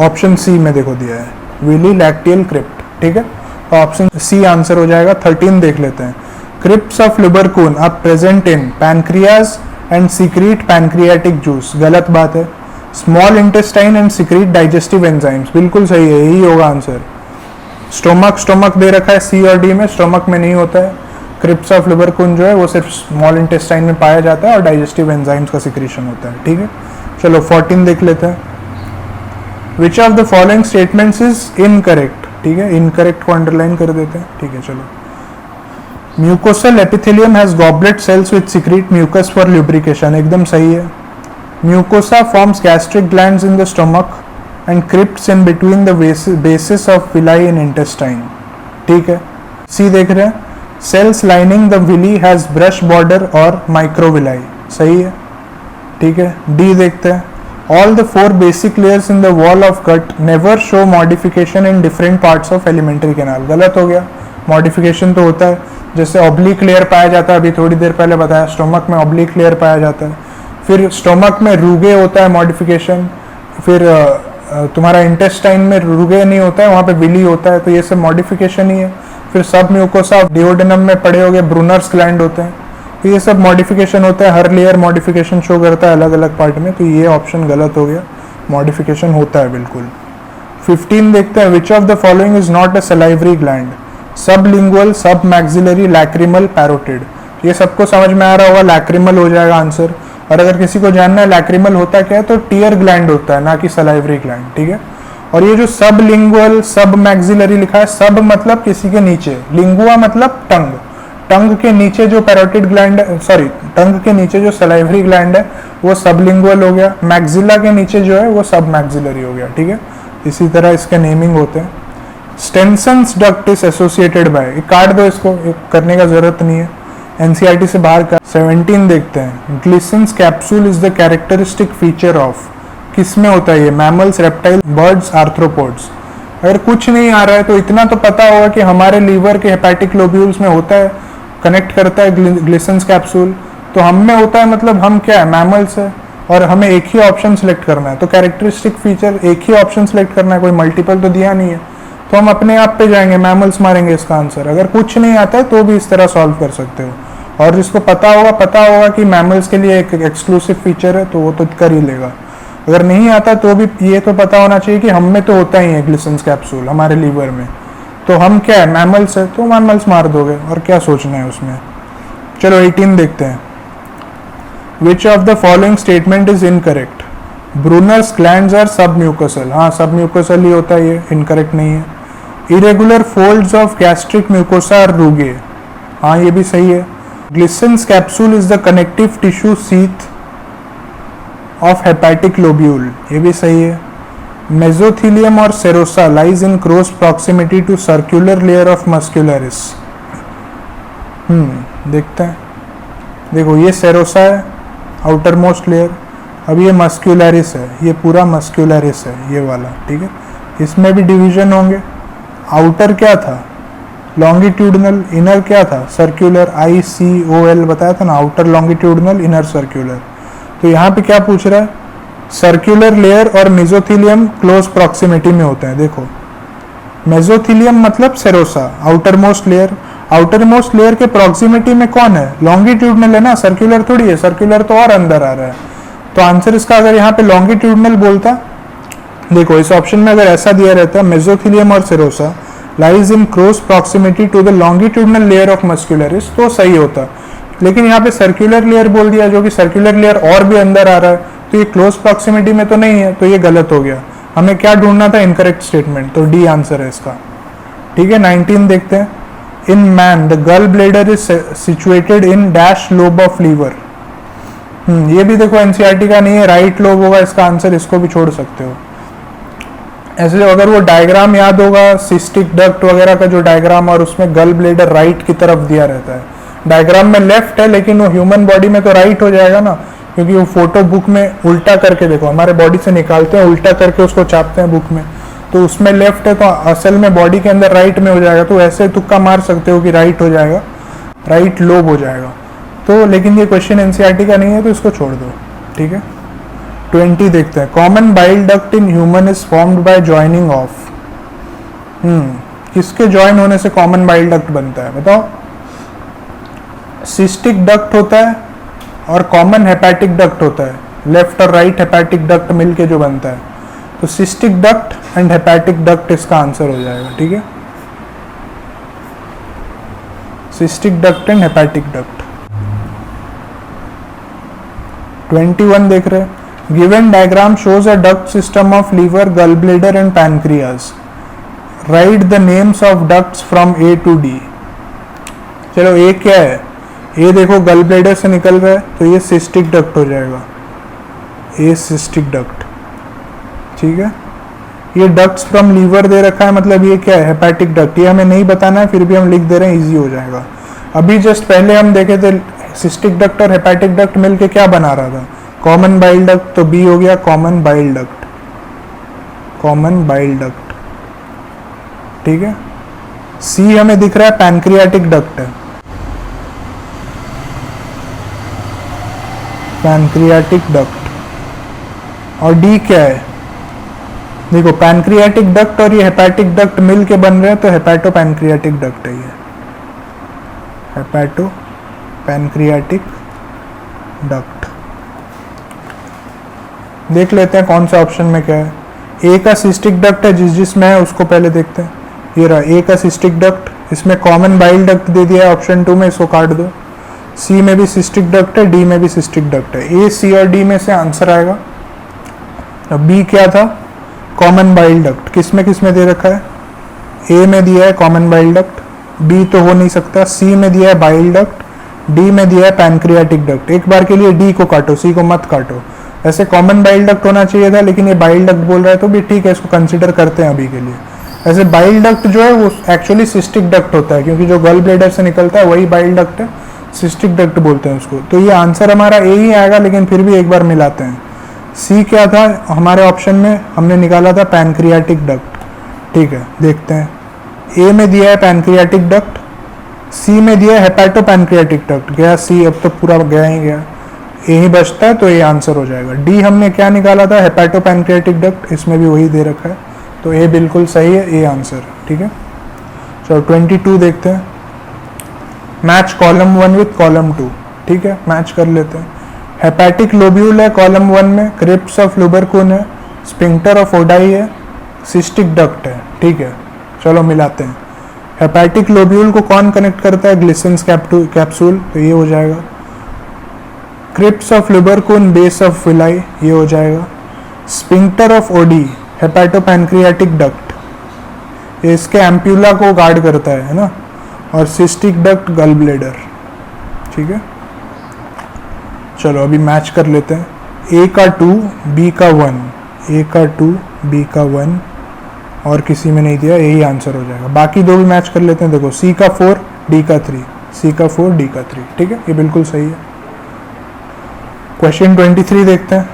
ऑप्शन सी में देखो दिया है विली, लैक्टियल, क्रिप्ट, ठीक है, तो ऑप्शन सी आंसर हो जाएगा। 13 देख लेते हैं, crypts of Lieberkuhn are present in pancreas and secrete pancreatic juice, गलत बात है। Small intestine and secrete digestive enzymes, बिल्कुल सही है, यही होगा आंसर। स्टोमक दे रखा है सी और डी में, स्टोमक में नहीं होता है। क्रिप्ट्स ऑफ लिबरकून जो है वो सिर्फ स्मॉल इंटेस्टाइन में पाया जाता है और डाइजेस्टिव एंजाइम्स का सिक्रीशन होता है, ठीक है। चलो 14 देख लेते हैं, which of the following statements is incorrect, ठीक है, इनकरेक्ट को अंडरलाइन कर देते हैं, ठीक है। चलो, mucosal epithelium has goblet cells which secrete mucus for lubrication, एकदम सही है। Mucosa forms gastric glands in the stomach and crypts in between the bases of villi in intestine, ठीक है। सी देख रहे हैं, cells lining the villi has brush border और microvilli, सही है, ठीक है। डी देखते हैं, all the 4 basic layers in the wall of gut never show modification in different parts of alimentary canal, गलत हो गया। मॉडिफिकेशन तो होता है, जैसे ऑब्लिक लेयर पाया जाता है, अभी थोड़ी देर पहले बताया, स्टोमक में ऑब्लिक लेयर पाया जाता है, फिर स्टोमक में रूगे होता है मॉडिफिकेशन, फिर तुम्हारा इंटेस्टाइन में रूगे नहीं होता है, वहाँ पे विली होता है, तो ये सब मॉडिफिकेशन ही है। फिर सब म्यूकोसा डिओडेनम में पड़े हो गए, ब्रूनर्स ग्लैंड होते हैं, तो ये सब मॉडिफिकेशन होता है, हर लेयर मॉडिफिकेशन शो करता है अलग अलग पार्ट में, तो ये ऑप्शन गलत हो गया, मॉडिफिकेशन होता है बिल्कुल। 15 देखते हैं, which of the following is not a salivary gland, sublingual, सब मैक्सिलरी, लैक्रिमल, पैरोटिड, ये सबको समझ में आ रहा होगा, लैक्रिमल हो जाएगा आंसर। और अगर किसी को जानना है लैक्रिमल होता क्या है, तो टीयर ग्लैंड होता है, ना कि सलाइवरी ग्लैंड, ठीक है। और ये जो सब लिंगुअल, सब मैक्सिलरी लिखा है, सब मतलब किसी के नीचे, लिंगुआ मतलब टंग, टंग के नीचे जो पैरोटिड ग्लैंड, सॉरी टंग के नीचे जो सलाइवरी ग्लैंड है वो सबलिंगुअल हो गया, मैक्सिला के नीचे जो है वो सब मैक्सिलरी हो गया, ठीक है। इसी तरह इसके नेमिंग होते हैं। स्टेनसन्स डक्ट इज एसोसिएटेड बाय, काट दो इसको, करने का जरूरत नहीं है, एनसीईआरटी से बाहर का। 17 देखते हैं, Glisson's capsule is the characteristic feature of, किसमें होता है ये, मैमल्स, रेप्टाइल, बर्ड्स, आर्थ्रोपोड्स। अगर कुछ नहीं आ रहा है तो इतना तो पता होगा कि हमारे लीवर के हेपेटिक लोब्यूल्स में होता है, कनेक्ट करता है ग्लिसन्स कैप्सूल, तो हम में होता है, मतलब हम क्या है, मैमल्स है, और हमें एक ही ऑप्शन सेलेक्ट करना है, तो कैरेक्टरिस्टिक फीचर एक ही ऑप्शन सेलेक्ट करना है, कोई मल्टीपल तो दिया नहीं है, तो हम अपने आप पे जाएंगे, मैमल्स मारेंगे इसका आंसर। अगर कुछ नहीं आता है तो भी इस तरह सॉल्व कर सकते हो, और जिसको पता होगा कि मैमल्स के लिए एक एक्सक्लूसिव फीचर है तो वो तो कर ही लेगा। अगर नहीं आता तो भी ये तो पता होना चाहिए कि हम में तो होता ही है ग्लिसन्स कैप्सूल हमारे लीवर में, तो हम क्या है, मैमल्स है, तो मैमल्स मार दोगे, और क्या सोचना है उसमें। चलो 18 देखते हैं, which of the following statement is incorrect, Brunner's glands are submucosal, हाँ सब म्यूकोसल ही होता है, ये इनकरेक्ट नहीं है। Irregular folds of gastric mucosa are rugae, हाँ ये भी सही है। Glisson's capsule is the connective tissue sheath of hepatic lobule, ये भी सही है। मेसोथीलियम और serosa lies in close proximity to circular layer of muscularis, देखते हैं, देखो ये सेरोसा है आउटर मोस्ट लेयर, अब ये मस्कुलरिस है, ये पूरा मस्कुलरिस है ये वाला, ठीक है। इसमें भी डिवीजन होंगे, आउटर क्या था लॉन्गिट्यूडनल, इनर क्या था सर्कुलर, ICOL बताया था ना, आउटर लॉन्गिट्यूडनल, इनर सर्कुलर। तो यहाँ पे क्या पूछ रहा है, सर्कुलर लेयर और मेसोथीलियम क्लोज प्रॉक्सिमिटी में होते हैं। देखो मेसोथीलियम मतलब serosa, outer most layer, outer most layer के प्रॉक्सिमिटी में कौन है, लॉन्गिट्यूडनल है ना, सर्कुलर थोड़ी है, सर्कुलर तो और अंदर आ रहा है, तो आंसर इसका अगर यहाँ पे लॉन्गिट्यूडनल बोलता, देखो इस ऑप्शन में अगर ऐसा दिया रहता मेसोथीलियम और serosa lies in close proximity to the longitudinal layer of muscularis, तो सही होता। लेकिन यहाँ पे सर्कुलर लेयर बोल दिया, जो कि सर्कुलर लेयर और भी अंदर आ रहा है, तो ये क्लोज प्रॉक्सिमिटी में तो नहीं है, तो ये गलत हो गया। हमें क्या ढूंढना था? इनकरेक्ट स्टेटमेंट, तो डी आंसर है इसका। ठीक है, 19 देखते हैं। In man the gall bladder is situated in dash lobe of liver. ये भी देखो एनसीईआरटी का नहीं है, राइट लोब होगा इसका आंसर, इसको भी छोड़ सकते हो। ऐसे अगर वो डायग्राम याद होगा सिस्टिक डक्ट वगैरह का जो डायग्राम, और उसमें गल ब्लेडर राइट की तरफ दिया रहता है, डायग्राम में लेफ्ट है लेकिन वो ह्यूमन बॉडी में तो राइट हो जाएगा ना, क्योंकि वो फोटो बुक में उल्टा करके, देखो हमारे बॉडी से निकालते हैं उल्टा करके उसको छापते हैं बुक में, तो उसमें लेफ्ट है तो असल में बॉडी के अंदर राइट में हो जाएगा। तो ऐसे तुक्का मार सकते हो कि राइट हो जाएगा, राइट लोब हो जाएगा। तो लेकिन ये क्वेश्चन एनसीईआरटी का नहीं है तो इसको छोड़ दो। ठीक है, 20 देखते हैं। Common bile duct in human is formed by joining of. किसके ज्वाइन होने से कॉमन बाइल डक्ट बनता है बताओ? सिस्टिक डक्ट होता है और कॉमन हेपेटिक डक्ट होता है, लेफ्ट और राइट हेपेटिक डक्ट मिलके जो बनता है, तो cystic duct and hepatic duct इसका आंसर हो जाएगा। ठीक है, cystic duct and hepatic duct. 21 देख रहे हैं। Given diagram shows a duct system of liver, gall bladder and pancreas. Right the names of ducts from A to D. चलो A क्या है? ये देखो गल ब्लेडर से निकल रहा है, तो ये सिस्टिक डक्ट हो जाएगा, ये सिस्टिक डक्ट। ठीक है, ये डक्ट्स फ्रॉम लीवर दे रखा है, मतलब ये क्या है? Hepatic duct. ये हमें नहीं बताना है, फिर भी हम लिख दे रहे हैं, इजी हो जाएगा। अभी जस्ट पहले हम देखे थे सिस्टिक डक्ट और हेपेटिक डक्ट मिलके क्या बना रहा था? कॉमन बाइल डक्ट, तो बी हो गया common bile duct, common bile duct. ठीक है, सी हमें दिख रहा है पैनक्रियाटिक डक्ट है, पैनक्रियाटिक डक्ट। और डी क्या है? देखो पैनक्रियाटिक डक्ट और ये हेपेटिक डक्ट मिल के बन रहे हैं, तो हेपेटो पैनक्रियाटिक डक्ट है ये, हेपेटो पैनक्रियाटिक डक्ट। देख लेते हैं कौन सा ऑप्शन में क्या है। ए का सिस्टिक डक्ट है, जिसमें है उसको पहले देखते हैं। ये रहा ए का सिस्टिक डक्ट, इसमें कॉमन बाइल डक्ट दे दिया है ऑप्शन 2 में, इसको काट दो। सी में भी सिस्टिक डक्ट है, डी में भी सिस्टिक डक्ट है। ए, सी और डी में से आंसर आएगा। अब बी क्या था? Common bile duct. किसमें दे रखा है? ए में दिया है कॉमन बाइल डक्ट, बी तो हो नहीं सकता, सी में दिया है बाइल डक्ट, डी में दिया है पैनक्रियाटिक डक्ट। एक बार के लिए डी को काटो, सी को मत काटो। ऐसे कॉमन बाइल डक्ट होना चाहिए था, लेकिन ये बाइल डक्ट बोल रहा है तो भी ठीक है, इसको कंसिडर करते हैं अभी के लिए। ऐसे बाइल डक्ट जो है वो एक्चुअली सिस्टिक डक्ट होता है, क्योंकि जो गल ब्लेडर से निकलता है वही बाइल डक्ट है, सिस्टिक डक्ट बोलते हैं उसको। तो ये आंसर हमारा ए ही आएगा, लेकिन फिर भी एक बार मिलाते हैं। सी क्या था हमारे ऑप्शन में? हमने निकाला था पैनक्रियाटिक डक्ट। ठीक है, देखते हैं। ए में दिया है पैनक्रियाटिक डक्ट, सी में दिया है हेपेटो पैनक्रियाटिक डक्ट। गया सी, अब तो पूरा गया ही गया, ए ही बचता है, तो ये आंसर हो जाएगा। डी हमने क्या निकाला था? हेपेटो पैनक्रियाटिक डक्ट, इसमें भी वही दे रखा है, तो ए बिल्कुल सही है, ए आंसर। ठीक है, चलो 22 देखते हैं। Match column 1 with column 2। ठीक है, मैच कर लेते हैं। हेपेटिक लोब्यूल है कॉलम 1 में, क्रिप्स ऑफ लुबरकुन है, स्पिंक्टर ऑफ ओडाई है, सिस्टिक डक्ट है। ठीक है, चलो मिलाते हैं। हेपेटिक लोब्यूल को कौन कनेक्ट करता है? ग्लिसन्स कैप्सूल, तो ये हो जाएगा। Crypts of Lieberkuhn, base of villi, ये हो जाएगा। Sphincter of Oddi, hepatopancreatic duct, ये इसके एम्प्यूला को गार्ड करता है ना। और सिस्टिक डक्ट गल ब्लेडर। ठीक है, चलो अभी मैच कर लेते हैं। ए का 2, बी का 1, ए का 2, बी का 1, और किसी में नहीं दिया, यही आंसर हो जाएगा। बाकी दो भी मैच कर लेते हैं। देखो सी का 4, डी का 3, सी का 4, डी का 3। ठीक है, ये बिल्कुल सही है। क्वेश्चन 23 देखते हैं।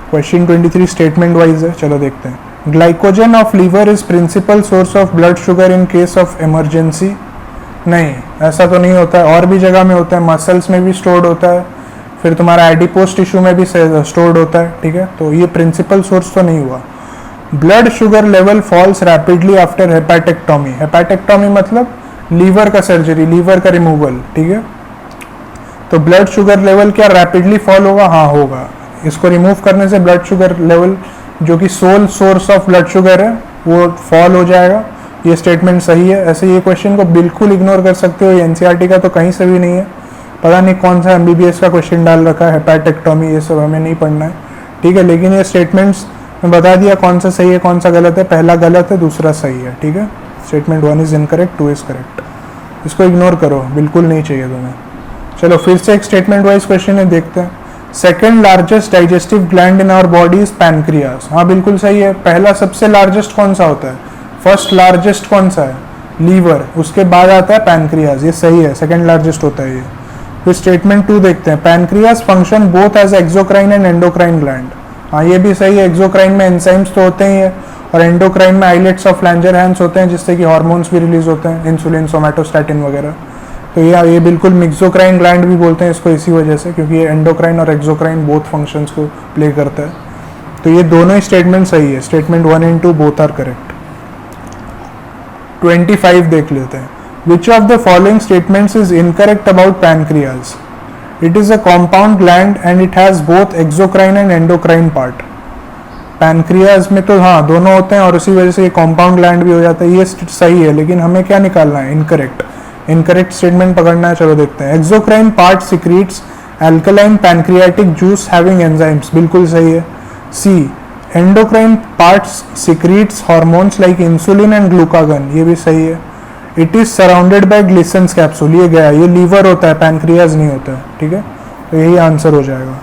क्वेश्चन 23 स्टेटमेंट वाइज है, चलो देखते हैं। Glycogen of liver is principal source of blood sugar in case of emergency. नहीं, ऐसा तो नहीं होता है, और भी जगह में होता है, मसल्स में भी स्टोर्ड होता है, फिर तुम्हारा एडिपोज टिश्यू में भी स्टोर्ड होता है। ठीक है, तो ये प्रिंसिपल सोर्स तो नहीं हुआ। Blood sugar level falls rapidly after hepatectomy. Hepatectomy मतलब लीवर का सर्जरी, लीवर का रिमूवल। ठीक है, तो ब्लड शुगर लेवल क्या रैपिडली फॉल होगा? हाँ होगा। इसको रिमूव करने से ब्लड शुगर लेवल जो कि sole source of blood sugar है वो फॉल हो जाएगा। ये स्टेटमेंट सही है। ऐसे ये क्वेश्चन को बिल्कुल इग्नोर कर सकते हो, ये एनसीईआरटी का तो कहीं से भी नहीं है। पता नहीं कौन सा एमबीबीएस का क्वेश्चन डाल रखा है, हेपेटेक्टोमी, ये सब हमें नहीं पढ़ना है, ठीक है। लेकिन ये स्टेटमेंट्स मैं बता दिया कौन सा सही है कौन सा गलत है। पहला गलत है, दूसरा सही है, ठीक है। Statement 1 is incorrect, 2 is correct. इसको इग्नोर करो, बिल्कुल नहीं चाहिए तुम्हें। चलो फिर से एक स्टेटमेंट वाइज क्वेश्चन है, देखते हैं। Second largest digestive gland in our body is pancreas. हाँ बिल्कुल सही है। पहला सबसे लार्जेस्ट कौन सा होता है? फर्स्ट लार्जेस्ट कौन सा है? लीवर। उसके बाद आता है पैनक्रियास, ये सही है, सेकेंड लार्जेस्ट होता है ये। फिर स्टेटमेंट 2 देखते हैं। Pancreas function both as exocrine and endocrine gland. हाँ ये भी सही है। एक्सोक्राइन में एंजाइम्स तो होते ही है और एंडोक्राइन में आइलेट्स ऑफ लैंजरहैंस होते हैं जिससे कि हार्मोन्स भी रिलीज होते हैं, इंसुलिन, सोमैटोस्टैटिन वगैरह। तो ये बिल्कुल मिक्सोक्राइन ग्लैंड भी बोलते हैं इसको इसी वजह से, क्योंकि ये एंडोक्राइन और एक्सोक्राइन बोथ फंक्शंस को प्ले करता है। तो ये दोनों ही स्टेटमेंट सही है। Statement 1 and 2 both are correct. 25 देख लेते हैं। Which of the following statements is incorrect about pancreas? It is a compound gland and it has both exocrine and endocrine part. Pancreas में तो हाँ दोनों होते हैं और उसी वजह से ये कॉम्पाउंड ग्लैंड भी हो जाता है। ये सही है, लेकिन हमें क्या निकालना है? इनकरेक्ट। इनकरेक्ट स्टेटमेंट पकड़ना है। चलो देखते हैं। Exocrine part secretes alkaline pancreatic juice having enzymes, बिल्कुल सही है। C endocrine parts secretes hormones like insulin and glucagon, ये भी सही है। It is surrounded by Glisson's capsule, ये गया। ये लीवर होता है, पैनक्रियाज नहीं होता है, ठीक है। तो यही आंसर हो जाएगा।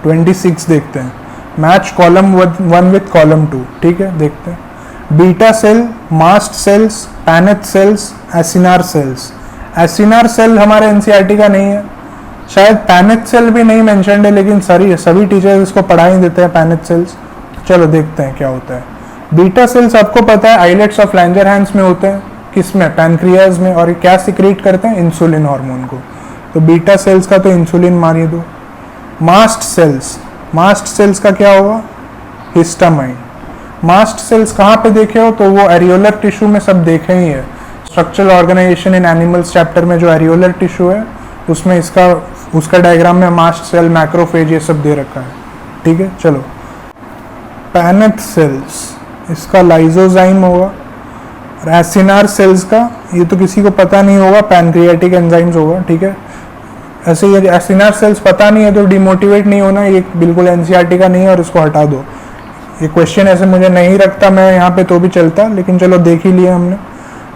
26 देखते हैं। मैच कॉलम 1 विथ कॉलम 2, ठीक है। देखते हैं। Beta cell, mast cells, Paneth cells, acinar cells. Acinar cell हमारे एनसीईआरटी का नहीं है, शायद पैनेथ सेल भी नहीं मेंशन्ड है, लेकिन सभी टीचर्स इसको पढ़ा ही देते हैं पैनेथ सेल्स। चलो देखते हैं क्या होता है। बीटा सेल्स आपको पता है आइलेट्स ऑफ लैंजरहैंस में होते हैं, किसमें? पैनक्रियाज में। और क्या सिक्रीट करते हैं? इंसुलिन हार्मोन को। तो बीटा सेल्स का तो इंसुलिन मारिए दो। मास्ट सेल्स, मास्ट सेल्स का क्या होगा? हिस्टामाइन। मास्ट सेल्स कहाँ पे देखे हो? तो वो एरियोलर टिश्यू में सब देखे ही है। स्ट्रक्चरल ऑर्गेनाइजेशन इन एनिमल्स चैप्टर में जो एरियोलर टिश्यू है उसमें उसका डायग्राम में मास्ट सेल, मैक्रोफेज ये सब दे रखा है, ठीक है। चलो पैनेथ सेल्स, इसका लाइजोजाइम होगा। और एसिनार सेल्स का ये तो किसी को पता नहीं होगा, पैनक्रियाटिक एंजाइम्स होगा, ठीक है। ऐसे ये एसिनार सेल्स पता नहीं है तो डिमोटिवेट नहीं होना, ये बिल्कुल एनसीईआरटी का नहीं है और इसको हटा दो। ये क्वेश्चन ऐसे मुझे नहीं रखता मैं यहाँ पे तो भी चलता, लेकिन चलो देख ही लिया हमने।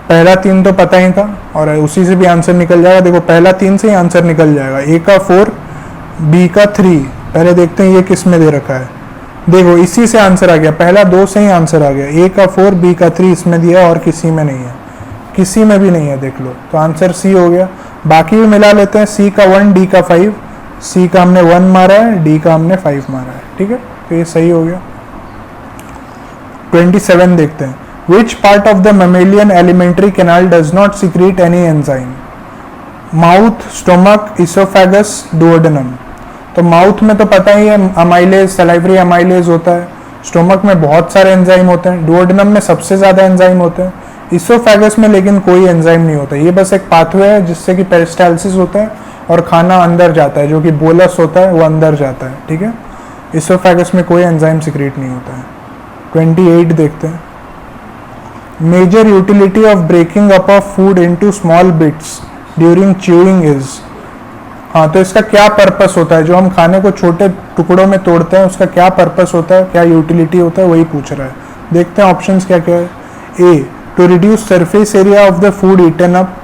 पहला 3 तो पता ही था और उसी से भी आंसर निकल जाएगा। देखो पहला 3 से ही आंसर निकल जाएगा। ए का 4, बी का 3। पहले देखते हैं ये किस में दे रखा है। देखो इसी से आंसर आ गया, पहला 2 से ही आंसर आ गया। ए का 4, बी का 3 इसमें दिया और किसी में नहीं है, किसी में भी नहीं है, देख लो। तो आंसर सी हो गया। बाकी भी मिला लेते हैं। सी का 1, डी का 5। सी का हमने 1 मारा है, डी का हमने 5 मारा है, ठीक है। तो ये सही हो गया। 27 देखते हैं। Which part of the mammalian alimentary canal does not secrete any enzyme? Mouth, stomach, esophagus, duodenum। तो माउथ में तो पता ही है, अमाइलेज, सलाइवरी अमाइलेज होता है। स्टोमक में बहुत सारे एंजाइम होते हैं। डुओडेनम में सबसे ज़्यादा एंजाइम होते हैं। इसोफेगस में लेकिन कोई एंजाइम नहीं होता। ये बस एक पाथवे है जिससे कि पेरिस्टाल्सिस होता है और खाना अंदर जाता है, जो कि बोलस होता है वो अंदर जाता है, ठीक है। इसोफेगस में कोई एंजाइम सिक्रीट नहीं होता है। 28 देखते हैं। Major utility of breaking up of food into small bits during chewing is. हाँ तो इसका क्या पर्पस होता है? जो हम खाने को छोटे टुकड़ों में तोड़ते हैं उसका क्या पर्पस होता है, क्या यूटिलिटी होता है, वही पूछ रहा है। देखते हैं ऑप्शंस क्या क्या है। A, to reduce surface area of the food eaten up.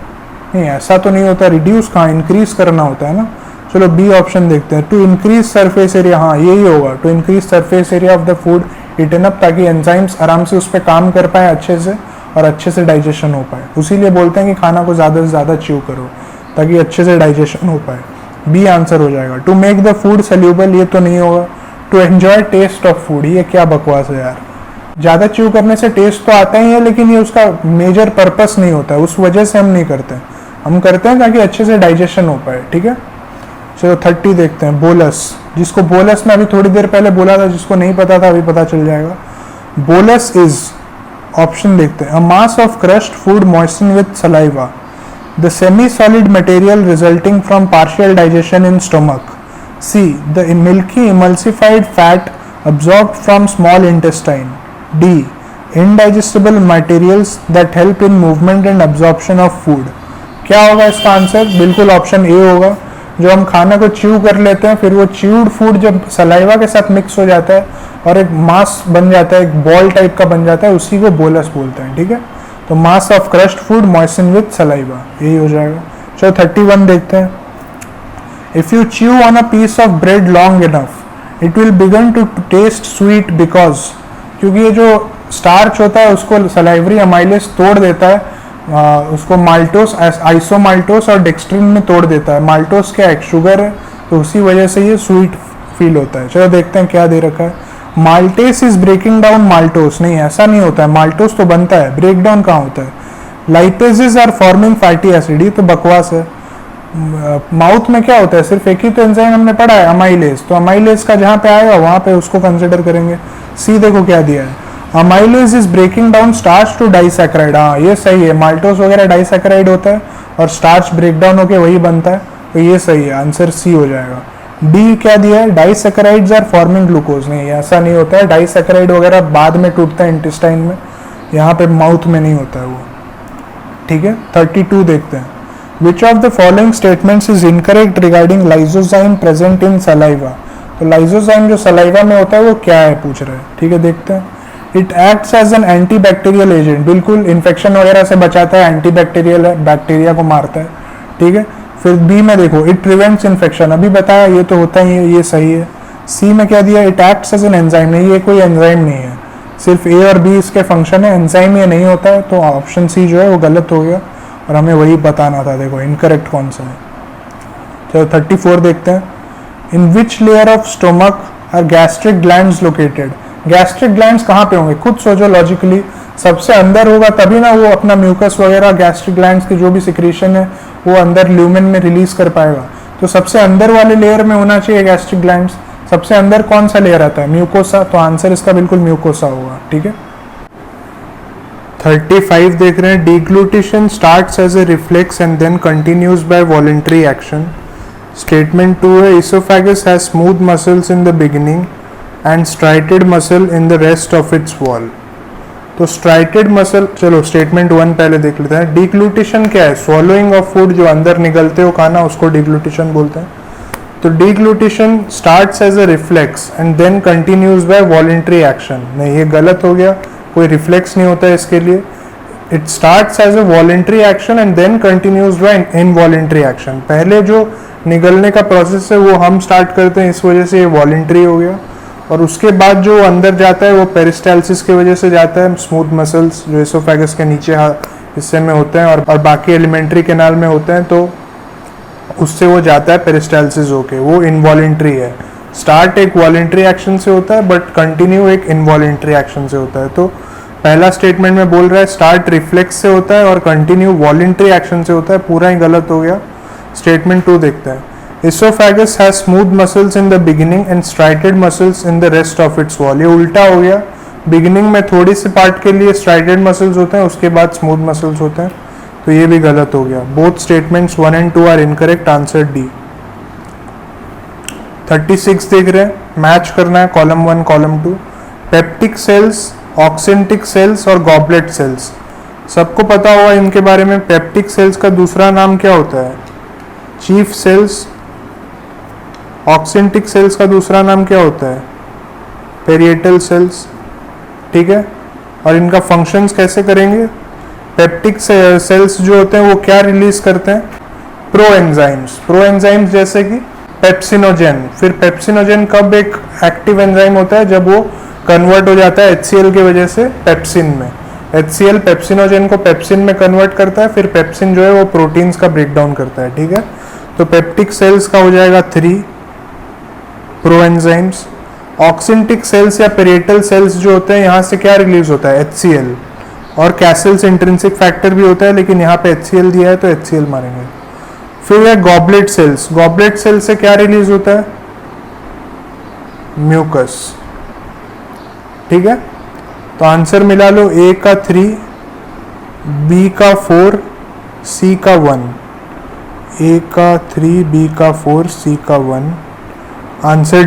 नहीं ऐसा तो नहीं होता, रिड्यूस कहाँ, इंक्रीज करना होता है ना। चलो बी ऑप्शन देखते हैं। टू इंक्रीज सरफेस एरिया, हाँ यही होगा, to increase surface area of the food eaten up, ताकि एंजाइम्स आराम से उस पर काम कर पाए अच्छे से और अच्छे से डाइजेशन हो पाए। उसीलिए बोलते हैं कि खाना को ज़्यादा से ज़्यादा च्यू करो ताकि अच्छे से डाइजेशन हो पाए। बी आंसर हो जाएगा। To make the food soluble, ये तो नहीं होगा। To enjoy taste of food, ये क्या बकवास है यार। ज़्यादा च्यू करने से टेस्ट तो आता ही है, लेकिन ये उसका मेजर पर्पस नहीं होता है, उस वजह से हम नहीं करते। हम करते हैं ताकि अच्छे से डाइजेशन हो पाए, ठीक है। चलो 30 देखते हैं। बोलस, जिसको बोलस में अभी थोड़ी देर पहले बोला था, जिसको नहीं पता था अभी पता चल जाएगा। बोलस इज, ऑप्शन देखते हैं, a mass of crushed food moistened with saliva. The semi solid material resulting from partial digestion in stomach. C, the milky emulsified fat absorbed from small intestine. D, indigestible materials that help in movement and absorption of food. क्या होगा इसका answer? बिल्कुल option A होगा. जो हम खाना को chew कर लेते हैं, फिर वो च्यूड फूड जब सलाइवा के साथ मिक्स हो जाता है और एक मास बन जाता है, एक बॉल टाइप का बन जाता है, उसी को बोलस बोलते हैं. ठीक है, तो mass of crushed food moistened with saliva, यही हो जाएगा. चलो 31 देखते हैं. If you chew on a piece of bread long enough, it will begin to taste sweet because, क्योंकि ये जो स्टार्च होता है उसको सलाइवरी अमाइलेज तोड़ देता है, उसको माल्टोस, आइसोमाल्टोस और डेक्स्ट्रिन में तोड़ देता है. माल्टोस क्या है? शुगर है, तो उसी वजह से ये स्वीट फील होता है. चलो देखते हैं क्या दे रखा है. Maltase is breaking down maltose. नहीं, ऐसा नहीं होता है. माल्टोस तो बनता है, ब्रेक डाउन कहाँ होता है? Lipases are forming fatty acid. ये तो बकवास है. माउथ में क्या होता है? सिर्फ एक ही तो एंजाइम हमने पढ़ा है, अमाइलेज. तो अमाइलेज का जहाँ पे आएगा वहाँ पे उसको कंसिडर करेंगे. सी देखो क्या दिया है. Amylase is breaking down starch to disaccharide. हाँ, ये सही है. माल्टोस वगैरह डाइसैकेराइड होता है और स्टार्च ब्रेक डाउन होकर वही बनता है, तो ये सही है. आंसर सी हो जाएगा. डी क्या दिया है? Disaccharides are forming glucose. नहीं, ऐसा नहीं होता है. डाइसैकेराइड वगैरह बाद में टूटता है इंटेस्टाइन में, यहाँ पे माउथ में नहीं होता है वो. ठीक है, 32 देखते हैं. Which of the following statements is incorrect regarding lysozyme present in saliva? तो lysozyme जो saliva में होता है वो क्या है पूछ रहे हैं. ठीक है, देखते हैं. It acts as an antibacterial agent. बिल्कुल इन्फेक्शन वगैरह से बचाता है, एंटीबैक्टीरियल है, बैक्टीरिया को मारता है. ठीक है, फिर बी में देखो, इट प्रिवेंट्स इन्फेक्शन. अभी बताया, ये तो होता ही है, ये सही है. सी में क्या दिया? It acts as an enzyme. नहीं, ये कोई एंजाइम नहीं है, सिर्फ ए और बी इसके फंक्शन है, एंजाइम ये नहीं होता है. तो ऑप्शन सी जो है वो गलत हो गया और हमें वही बताना था. देखो इनकरेक्ट कौन सा है. चलो 34 देखते हैं. In which layer of stomach are gastric glands located? Gastric glands कहाँ पे होंगे? खुद सोचो लॉजिकली. सबसे अंदर होगा तभी ना वो अपना म्यूकस वगैरह, गैस्ट्रिक ग्लैंड्स की जो भी सिक्रीशन है वो अंदर ल्यूमेन में रिलीज कर पाएगा. तो सबसे अंदर वाले लेयर में होना चाहिए गैस्ट्रिक ग्लैंड्स. सबसे अंदर कौन सा लेयर आता है? म्यूकोसा. तो आंसर इसका बिल्कुल म्यूकोसा होगा. ठीक है, 35 देख रहे हैं. Deglutition starts as a reflex and then continues by voluntary action. Statement 2 है, oesophagus has smooth muscles in the beginning and striated muscle in the rest of its wall. तो स्ट्राइटेड मसल, चलो statement 1 पहले देख लेते हैं. डिग्लूटिशन क्या है? Swallowing of food, जो अंदर निगलते हो खाना उसको डिग्लूटिशन बोलते हैं. तो deglutition starts as a reflex and then continues by voluntary action. नहीं, ये गलत हो गया. कोई रिफ्लेक्स नहीं होता है इसके लिए. It starts as a voluntary action and then continues by involuntary action. पहले जो निगलने का प्रोसेस है वो हम स्टार्ट करते हैं, इस वजह से ये वॉलंटरी हो गया. और उसके बाद जो अंदर जाता है वो पेरिस्टाल्सिस की वजह से जाता है. स्मूथ मसल्स जो एसोफेगस के नीचे हिस्से में होते हैं और बाकी एलिमेंट्री कैनाल में होते हैं, तो उससे वो जाता है पेरिस्टाल्सिस होके, वो इनवॉलंटरी है. स्टार्ट एक वॉलंटरी एक्शन से होता है बट कंटिन्यू एक इनवॉलंटरी एक्शन से होता है. तो पहला स्टेटमेंट में बोल रहा है स्टार्ट रिफ्लेक्स से होता है और कंटिन्यू वॉलंटरी एक्शन से होता है, पूरा ही गलत हो गया. स्टेटमेंट 2 देखते हैं. Oesophagus has smooth muscles in the beginning and striated muscles in the rest of its wall. ये उल्टा हो गया. बिगिनिंग में थोड़ी सी पार्ट के लिए स्ट्राइटेड मसल्स होते हैं, उसके बाद स्मूथ मसल्स होते हैं, तो ये भी गलत हो गया. Both statements 1 and 2 are incorrect. Answer D. 36 देख रहे हैं. मैच करना है column 1 column 2. Peptic cells, oxyntic cells और गॉबलेट सेल्स. सबको पता होगा इनके बारे में. पेप्टिक सेल्स का दूसरा नाम क्या होता है? Chief cells. ऑक्सेंटिक सेल्स का दूसरा नाम क्या होता है? Parietal cells. ठीक है, और इनका फंक्शंस कैसे करेंगे? पेप्टिक सेल्स जो होते हैं वो क्या रिलीज करते हैं? प्रो एंजाइम्स जैसे कि पेप्सिनोजेन. फिर पेप्सिनोजेन कब एक एक्टिव एंजाइम होता है? जब वो कन्वर्ट हो जाता है HCl की वजह से पेप्सिन में. HCl पेप्सिनोजेन को पेप्सिन में कन्वर्ट करता है, फिर पेप्सिन जो है वो प्रोटीन्स का ब्रेकडाउन करता है. ठीक है, तो पेप्टिक सेल्स का हो जाएगा 3 प्रो एंजाइम्स. ऑक्सेंटिक सेल्स या पेरिएटल सेल्स जो होते हैं, यहाँ से क्या रिलीज होता है? HCl. और कैसल्स इंट्रिंसिक फैक्टर भी होता है, लेकिन यहाँ पे HCl दिया है तो HCl मारेंगे. फिर है गॉबलेट सेल्स. गॉबलेट सेल से क्या रिलीज होता है? म्यूकस. ठीक है, तो आंसर मिला लो. ए का 3, बी का 4, सी का 1, ए का 3, बी का 4, सी का 1। आंसर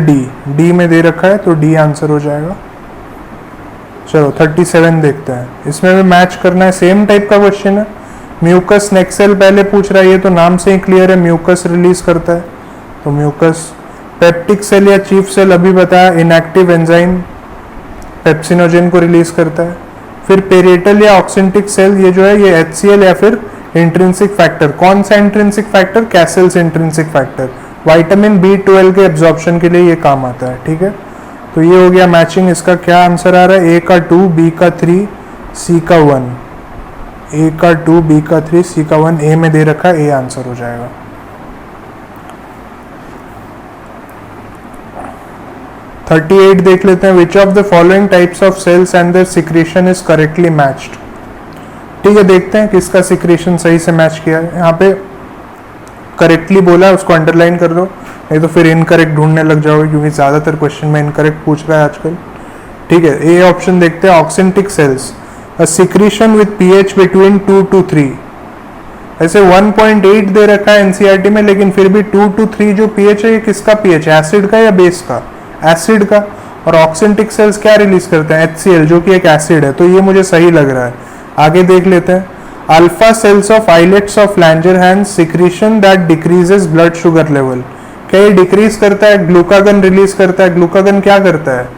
डी में दे रखा है तो डी आंसर हो जाएगा। चलो 37 देखते हैं, इसमें भी मैच करना है, सेम टाइप का क्वेश्चन है। म्यूकस नेक्स्ट सेल पहले पूछ रहा है, ये तो नाम से ही क्लियर है, म्यूकस रिलीज करता है तो म्यूकस। पेप्टिक सेल या चीफ सेल अभी बताया, इनएक्टिव एंजाइम पेप्सिनोजेन को रिलीज करता है। फिर पेरिएटल या ऑक्सिंटिक सेल, ये जो है ये एचसीएल या फिर इंट्रिंसिक फैक्टर, कौन सा intrinsic factor, Castle's intrinsic factor, vitamin B12 के एब्जॉर्प्शन के लिए ये काम आता है, ठीक है। तो ये हो गया मैचिंग, इसका क्या आंसर आ रहा है, ए का 2, बी का 3, सी का 1। ए का 2, बी का 3, सी का 1, ए में दे रखा है, ए आंसर हो जाएगा। थर्टी 38 देख लेते हैं, which of the following types of cells and their secretion is correctly matched. ठीक है, देखते हैं किसका सिक्रीशन सही से मैच किया है। यहाँ पे करेक्टली बोला है, उसको अंडरलाइन कर दो, नहीं तो फिर इनकरेक्ट ढूंढने लग जाओगे, क्योंकि ज़्यादातर क्वेश्चन में इनकरेक्ट पूछ रहा है आजकल। ठीक है, ए ऑप्शन देखते हैं, oxyntic cells, a secretion with pH between 2 to 3। ऐसे 1.8 दे रखा है एनसीईआरटी में, लेकिन फिर भी 2 to 3 जो pH है, ये किसका pH है, एसिड का या बेस का, एसिड का। और ऑक्सिंटिक सेल्स क्या रिलीज करते हैं, HCl, जो कि एक एसिड है, तो ये मुझे सही लग रहा है। आगे देख लेते हैं, alpha cells of islets of Langerhans secretion that decreases blood sugar level. क्या ये डिक्रीज करता है, ग्लूकागन रिलीज करता है। ग्लूकागन क्या करता है,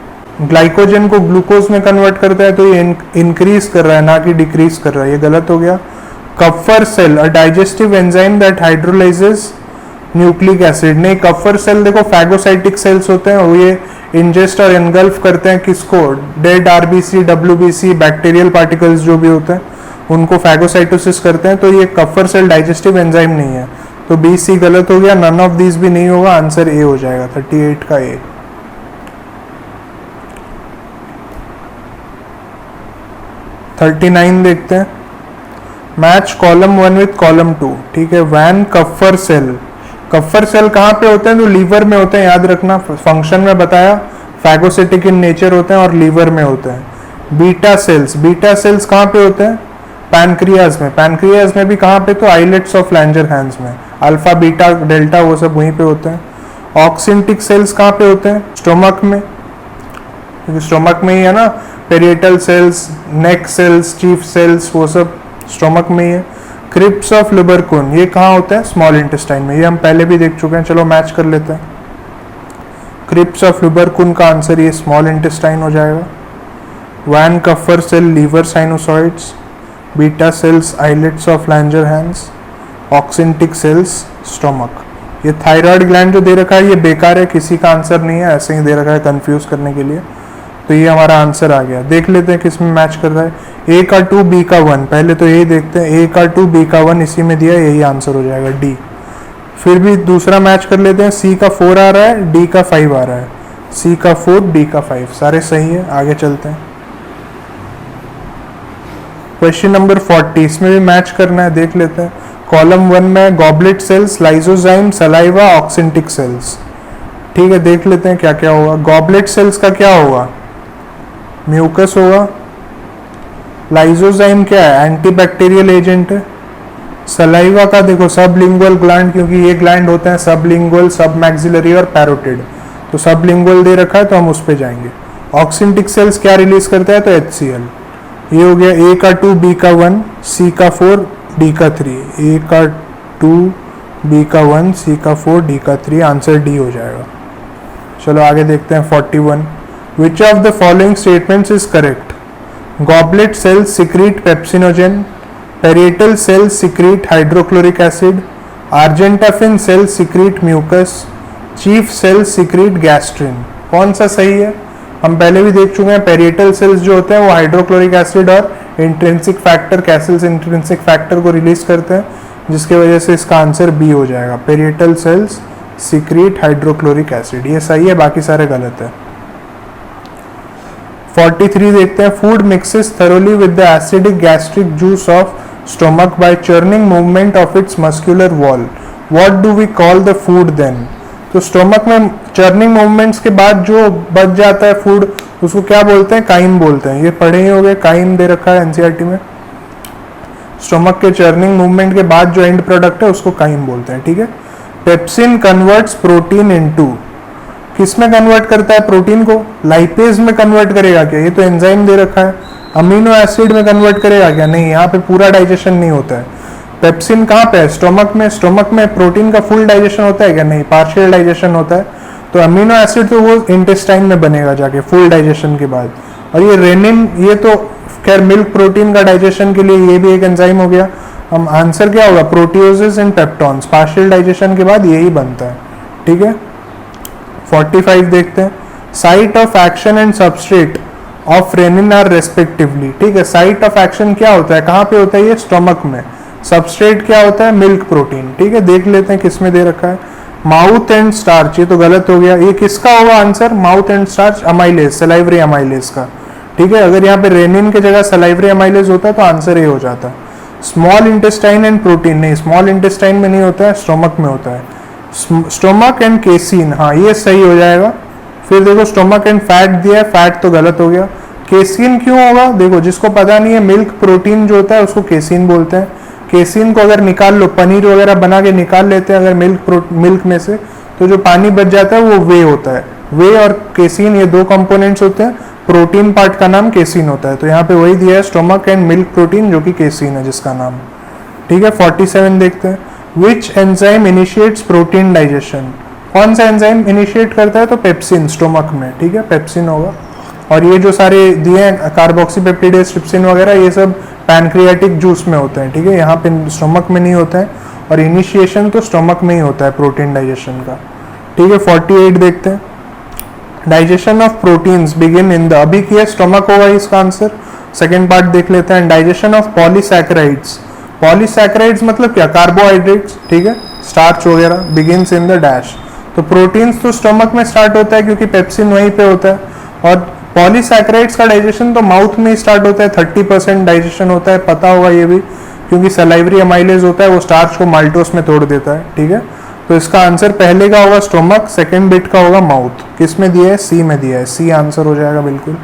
ग्लाइकोजन को ग्लूकोज में कन्वर्ट करता है, तो ये इंक्रीज कर रहा है, ना कि डिक्रीज कर रहा है, ये गलत हो गया। Kupffer cell, a digestive enzyme that hydrolyses nucleic acid. नहीं, कप्फर सेल देखो फैगोसाइटिक सेल्स होते हैं, वो ये इंजेस्ट और एनगल्फ करते हैं किसको, dead RBC, WBC, bacterial particles जो भी होते हैं उनको फैगोसाइटोसिस करते हैं, तो ये कप्फर सेल डाइजेस्टिव एंजाइम नहीं है, तो बी सी गलत हो गया, नन ऑफ दीज भी नहीं होगा, आंसर ए हो जाएगा, 38 का ए। थर्टी 39 देखते हैं, मैच कॉलम 1 विथ कॉलम 2। ठीक है, वैन कप्फर सेल, कप्फर सेल कहाँ पे होते हैं, तो लीवर में होते हैं, याद रखना, फंक्शन में बताया, फैगोसिटिक इन नेचर होते हैं और लीवर में होते हैं। बीटा सेल्स, बीटा सेल्स कहाँ पे होते हैं, पैनक्रियाज में, पैनक्रियाज में भी कहाँ पे, तो आइलेट्स ऑफ लैंजरहैंस में, अल्फा बीटा डेल्टा वो सब वहीं पे होते हैं। ऑक्सिंटिक सेल्स कहाँ पे होते हैं, स्टोमक में, क्योंकि स्टोमक में ही है ना, पेरिएटल सेल्स, नेक सेल्स, चीफ सेल्स, वो सब स्टोमक में ही है। क्रिप्स ऑफ लुबरकुन, ये कहाँ होता है, स्मॉल इंटेस्टाइन में, ये हम पहले भी देख चुके हैं, चलो मैच कर लेते हैं। क्रिप्स ऑफ लुबरकुन का आंसर ये स्मॉल इंटेस्टाइन हो जाएगा। One Kupffer cell, liver sinusoids. Beta cells, islets of Langerhans. Oxyntic cells, stomach. ये थायराइड ग्लैंड जो दे रखा है ये बेकार है, किसी का आंसर नहीं है, ऐसे ही दे रखा है कंफ्यूज करने के लिए, तो ये हमारा आंसर आ गया। देख लेते हैं किस में मैच कर रहा है, ए का 2, बी का 1। पहले तो ये देखते हैं, ए का 2, बी का 1 इसी में दिया, यही आंसर हो जाएगा, डी। फिर भी दूसरा मैच कर लेते हैं, सी का 4 आ रहा है, डी का 5 आ रहा है। सी का 4, डी का 5, सारे सही है। आगे चलते हैं, क्वेश्चन नंबर 40, इसमें भी मैच करना है, देख लेते हैं। कॉलम 1 में goblet cells, lysozyme, saliva, oxyntic cells. ठीक है, देख लेते हैं क्या क्या होगा। गॉबलेट सेल्स का क्या होगा, म्यूकस होगा। लाइजोजाइम क्या है, एंटीबैक्टीरियल एजेंट है। सलाइवा का देखो सबलिंगुअल ग्लैंड, क्योंकि ये ग्लैंड होते हैं सबलिंगुअल, सब मैक्सिलरी और पैरोटिड, तो सबलिंगुअल दे रखा है तो हम उस पे जाएंगे। ऑक्सिंटिक सेल्स क्या रिलीज करता है, तो HCl। ये हो गया ए का 2, बी का 1, सी का 4, डी का 3। ए का 2, बी का 1, सी का 4, डी का 3, आंसर डी हो जाएगा। चलो आगे देखते हैं 41, which of the following statements is correct. Goblet cells secrete pepsinogen, parietal cells secrete hydrochloric acid, argentaffin cells secrete mucus, chief cells secrete gastrin. कौन सा सही है, हम पहले भी देख चुके हैं, पेरिएटल सेल्स जो होते हैं वो हाइड्रोक्लोरिक एसिड और intrinsic factor, Castle's intrinsic factor को रिलीज करते हैं, जिसकी वजह से इसका आंसर बी हो जाएगा, parietal cells secrete hydrochloric acid. ये सही है, बाकी सारे गलत है। 43 देखते हैं, food mixes thoroughly with the acidic gastric juice of stomach by churning movement of its muscular wall, what do we call the food then. तो स्टोमक में चर्निंग मूवमेंट्स के बाद जो बच जाता है फूड, उसको क्या बोलते हैं, काइम बोलते हैं। ये पढ़े ही हो गए, काइम दे रखा है एनसीईआरटी में। स्टोमक के चर्निंग मूवमेंट के बाद जो एंड प्रोडक्ट है उसको काइम बोलते हैं, ठीक है। पेप्सिन कन्वर्ट्स प्रोटीन इनटू, किस में कन्वर्ट करता है प्रोटीन को? लाइपेज में कन्वर्ट करेगा क्या? ये तो एंजाइम दे रखा है। अमीनो एसिड में कन्वर्ट करेगा क्या? नहीं, यहाँ पे पूरा डाइजेशन नहीं होता है। पेप्सिन कहाँ पे है? स्टोमक में। स्टोमक में प्रोटीन का फुल डाइजेशन होता है क्या? नहीं, पार्शियल डाइजेशन होता है। तो अमीनो एसिड तो वो इंटेस्टाइन में बनेगा जाके फुल डाइजेशन के बाद। और ये रेनिन, ये तो खैर मिल्क प्रोटीन का डाइजेशन के लिए ये भी एक एंजाइम हो गया। हम आंसर क्या होगा? प्रोटियोसिस एंड पेप्टॉन्स, पार्शियल डाइजेशन के बाद यही बनता है, ठीक है। 45 देखते हैं। Site of action and substrate of rennin are respectively, ठीक है। साइट ऑफ एक्शन क्या होता है, कहाँ पे होता है? ये स्टोमक में। सबस्ट्रेट क्या होता है? मिल्क प्रोटीन, ठीक है। देख लेते हैं किसमें दे रखा है। माउथ एंड स्टार्च, ये तो गलत हो गया। ये किसका होगा answer? Mouth and starch, amylase, salivary amylase का, ठीक है। अगर यहाँ पे रेनिन की जगह सलाइवरी अमाइलेज होता है तो आंसर ये हो जाता। स्मॉल इंटेस्टाइन एंड प्रोटीन, नहीं, स्मॉल इंटेस्टाइन में नहीं होता है, स्टोमक में होता है। स्टोमक एंड केसीन, हाँ ये सही हो जाएगा। फिर देखो स्टोमक एंड फैट दिया है, फैट तो गलत हो गया। केसीन क्यों होगा? देखो जिसको पता नहीं है, मिल्क प्रोटीन जो होता है उसको केसीन बोलते हैं। केसीन को अगर निकाल लो, पनीर वगैरह बना के निकाल लेते हैं अगर मिल्क में से, तो जो पानी बच जाता है वो वे होता है। वे और केसीन ये दो कंपोनेंट्स होते हैं, प्रोटीन पार्ट का नाम केसीन होता है। तो यहाँ पे वही दिया है, स्टोमक एंड मिल्क प्रोटीन, जो कि केसीन है जिसका नाम, ठीक है। 47 देखते हैं। Which enzyme initiates protein digestion, कौन सा एंजाइम इनिशिएट करता है? तो पेप्सिन, स्टोमक में, ठीक है, पेप्सिन होगा। और ये जो सारे दिए हैं कार्बोक्सीपेप्टिडेज, ट्रिप्सिन वगैरह, ये सब पैनक्रियाटिक जूस में होते हैं, ठीक है। यहाँ पे स्टोमक में नहीं होता है, और इनिशिएशन तो स्टोमक में ही होता है प्रोटीन डाइजेशन का, ठीक है। 48 देखते हैं। Digestion of proteins begin in the, अभी किया स्टोमक होगा इसका आंसर। सेकेंड पार्ट देख लेते हैं। डाइजेशन ऑफ पॉलीसैकेराइड्स, पॉलीसैकेराइड्स मतलब क्या? कार्बोहाइड्रेट्स, ठीक है, स्टार्च वगैरह, बिगिन्स इन द डैश। तो प्रोटीन्स तो स्टोमक में स्टार्ट होता है क्योंकि पेप्सिन वहीं पे होता है, और पॉलीसैकेराइड्स का डाइजेशन तो माउथ में ही स्टार्ट होता है। 30% डाइजेशन होता है, पता होगा ये भी, क्योंकि सलाइवरी अमाइलेज होता है, वो स्टार्च को माल्टोस में तोड़ देता है, ठीक है। तो इसका आंसर पहले का होगा स्टोमक, सेकेंड बिट का होगा माउथ। किस में दिया है? सी में दिया है, सी आंसर हो जाएगा बिल्कुल।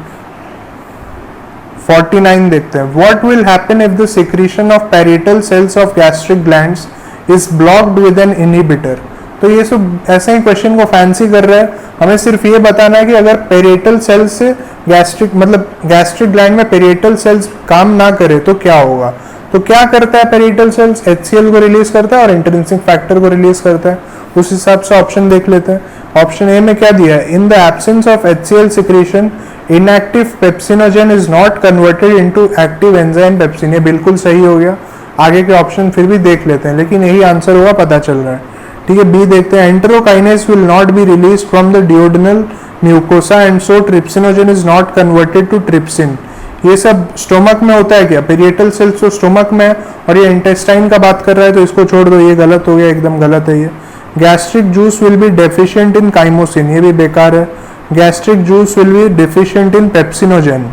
49 देखते हैं। What will happen if the secretion of parietal cells of gastric glands is blocked with an inhibitor? तो ये सब ऐसे ही क्वेश्चन को फैंसी कर रहा है, हमें सिर्फ ये बताना है कि अगर पेरिएटल सेल्स से गैस्ट्रिक ग्लैंड में पेरिएटल सेल्स काम ना करे तो क्या होगा। तो क्या करता है पेरिएटल सेल्स? HCl को रिलीज करता है और इंट्रिंसिक फैक्टर को रिलीज करता है। उस हिसाब से ऑप्शन देख लेते हैं। ऑप्शन ए में क्या दिया है? In the absence of HCl secretion inactive pepsinogen is not converted into active enzyme pepsin. ये बिल्कुल सही हो गया। आगे के ऑप्शन फिर भी देख लेते हैं, लेकिन यही आंसर होगा, पता चल रहा है, ठीक है। बी देखते हैं। Enterokinase will not be release from the duodenal mucosa and so trypsinogen is not converted to trypsin. ये सब स्टोमक में होता है क्या? पेरिएटल सेल्स तो स्टोमक में है, और ये इंटेस्टाइन का बात कर रहा है, तो इसको छोड़ दो, ये गलत हो गया, एकदम गलत है ये। Gastric juice will be deficient in chymosin, ये भी बेकार है। Gastric juice will be deficient in pepsinogen,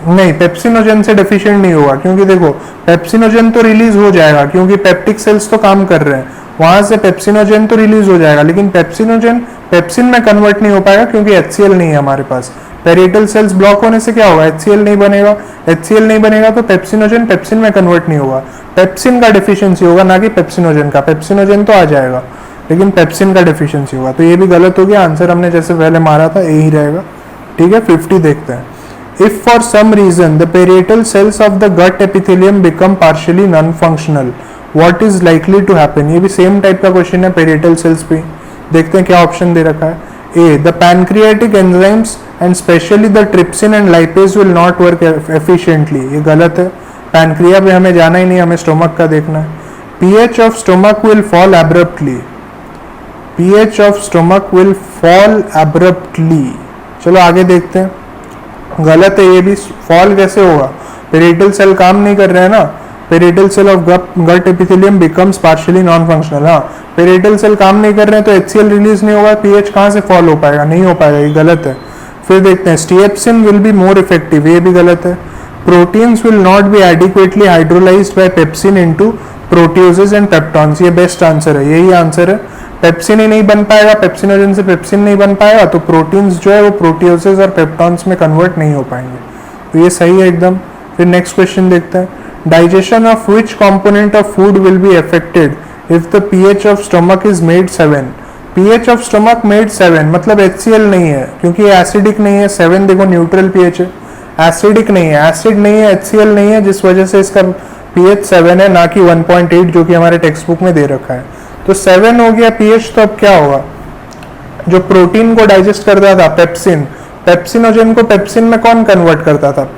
नहीं, पेप्सिनोजन से डेफिशिएंट नहीं होगा, क्योंकि देखो पेप्सिनोजन तो रिलीज हो जाएगा क्योंकि पेप्टिक सेल्स तो काम कर रहे हैं, वहां से पेप्सिनोजन तो रिलीज हो जाएगा, लेकिन पेप्सिनोजन पेप्सिन में कन्वर्ट नहीं हो पाएगा क्योंकि HCl नहीं है हमारे पास। पेरिएटल सेल्स ब्लॉक होने से क्या होगा? HCl नहीं बनेगा। HCl नहीं बनेगा तो पेप्सिनोजन पेप्सिन में कन्वर्ट नहीं होगा। पेप्सिन का डिफिशियंसी होगा, ना कि पेप्सिनोजन का। पेप्सिनोजन तो आ जाएगा, लेकिन पेप्सिन का डिफिशियंसी होगा। तो ये भी गलत हो गया। आंसर हमने जैसे पहले मारा था यही रहेगा, ठीक है। 50 देखते हैं। If for some reason the parietal cells of the gut epithelium become partially non-functional, what is likely to happen? ये भी सेम टाइप का क्वेश्चन है parietal cells पे। देखते हैं क्या ऑप्शन दे रखा है। A, the pancreatic enzymes and specially the trypsin and lipase will not work efficiently. ये गलत है। पैनक्रिया पे हमें जाना ही नहीं, हमें स्टोमक का देखना है। pH of stomach will fall abruptly. pH of stomach will fall abruptly. चलो आगे देखते हैं। गलत है ये भी। फॉल कैसे होगा? पेरिएटल सेल काम नहीं कर रहे हैं ना। Parietal cell of gut epithelium becomes partially non functional. हाँ, पेरिएटल सेल काम नहीं कर रहे हैं तो HCl रिलीज नहीं होगा, पीएच कहाँ से फॉल हो पाएगा? नहीं हो पाएगा, ये गलत है। फिर देखते हैं। Steapsin will be more effective, ये भी गलत है। Proteins will not be adequately hydrolysed by pepsin into proteoses and peptones. ये बेस्ट आंसर है, यही आंसर है। पेप्सिन ही नहीं बन पाएगा, पेप्सिनोजन से पेप्सिन नहीं बन पाएगा, तो प्रोटीन्स जो है वो प्रोटियोसेस और पेप्टॉन्स में कन्वर्ट नहीं हो पाएंगे। तो ये सही है एकदम। फिर नेक्स्ट क्वेश्चन देखते हैं, digestion of which component of food will be affected if the pH of stomach is made 7। PH of stomach made 7 मतलब HCl नहीं है, क्योंकि ये एसिडिक नहीं है। 7 देखो न्यूट्रल पीएच है, एसिडिक नहीं है, एसिड नहीं है, HCl नहीं है, जिस वजह से इसका पीएच 7 है, ना कि 1.8 जो कि हमारे टेक्स्ट बुक में दे रखा है। तो 7 हो गया पीएच, तो अब क्या होगा, जो प्रोटीन को डाइजेस्ट करता था पेप्सिन, पेप्सिनोजन को पेप्सिन में कौन कन्वर्ट करता था,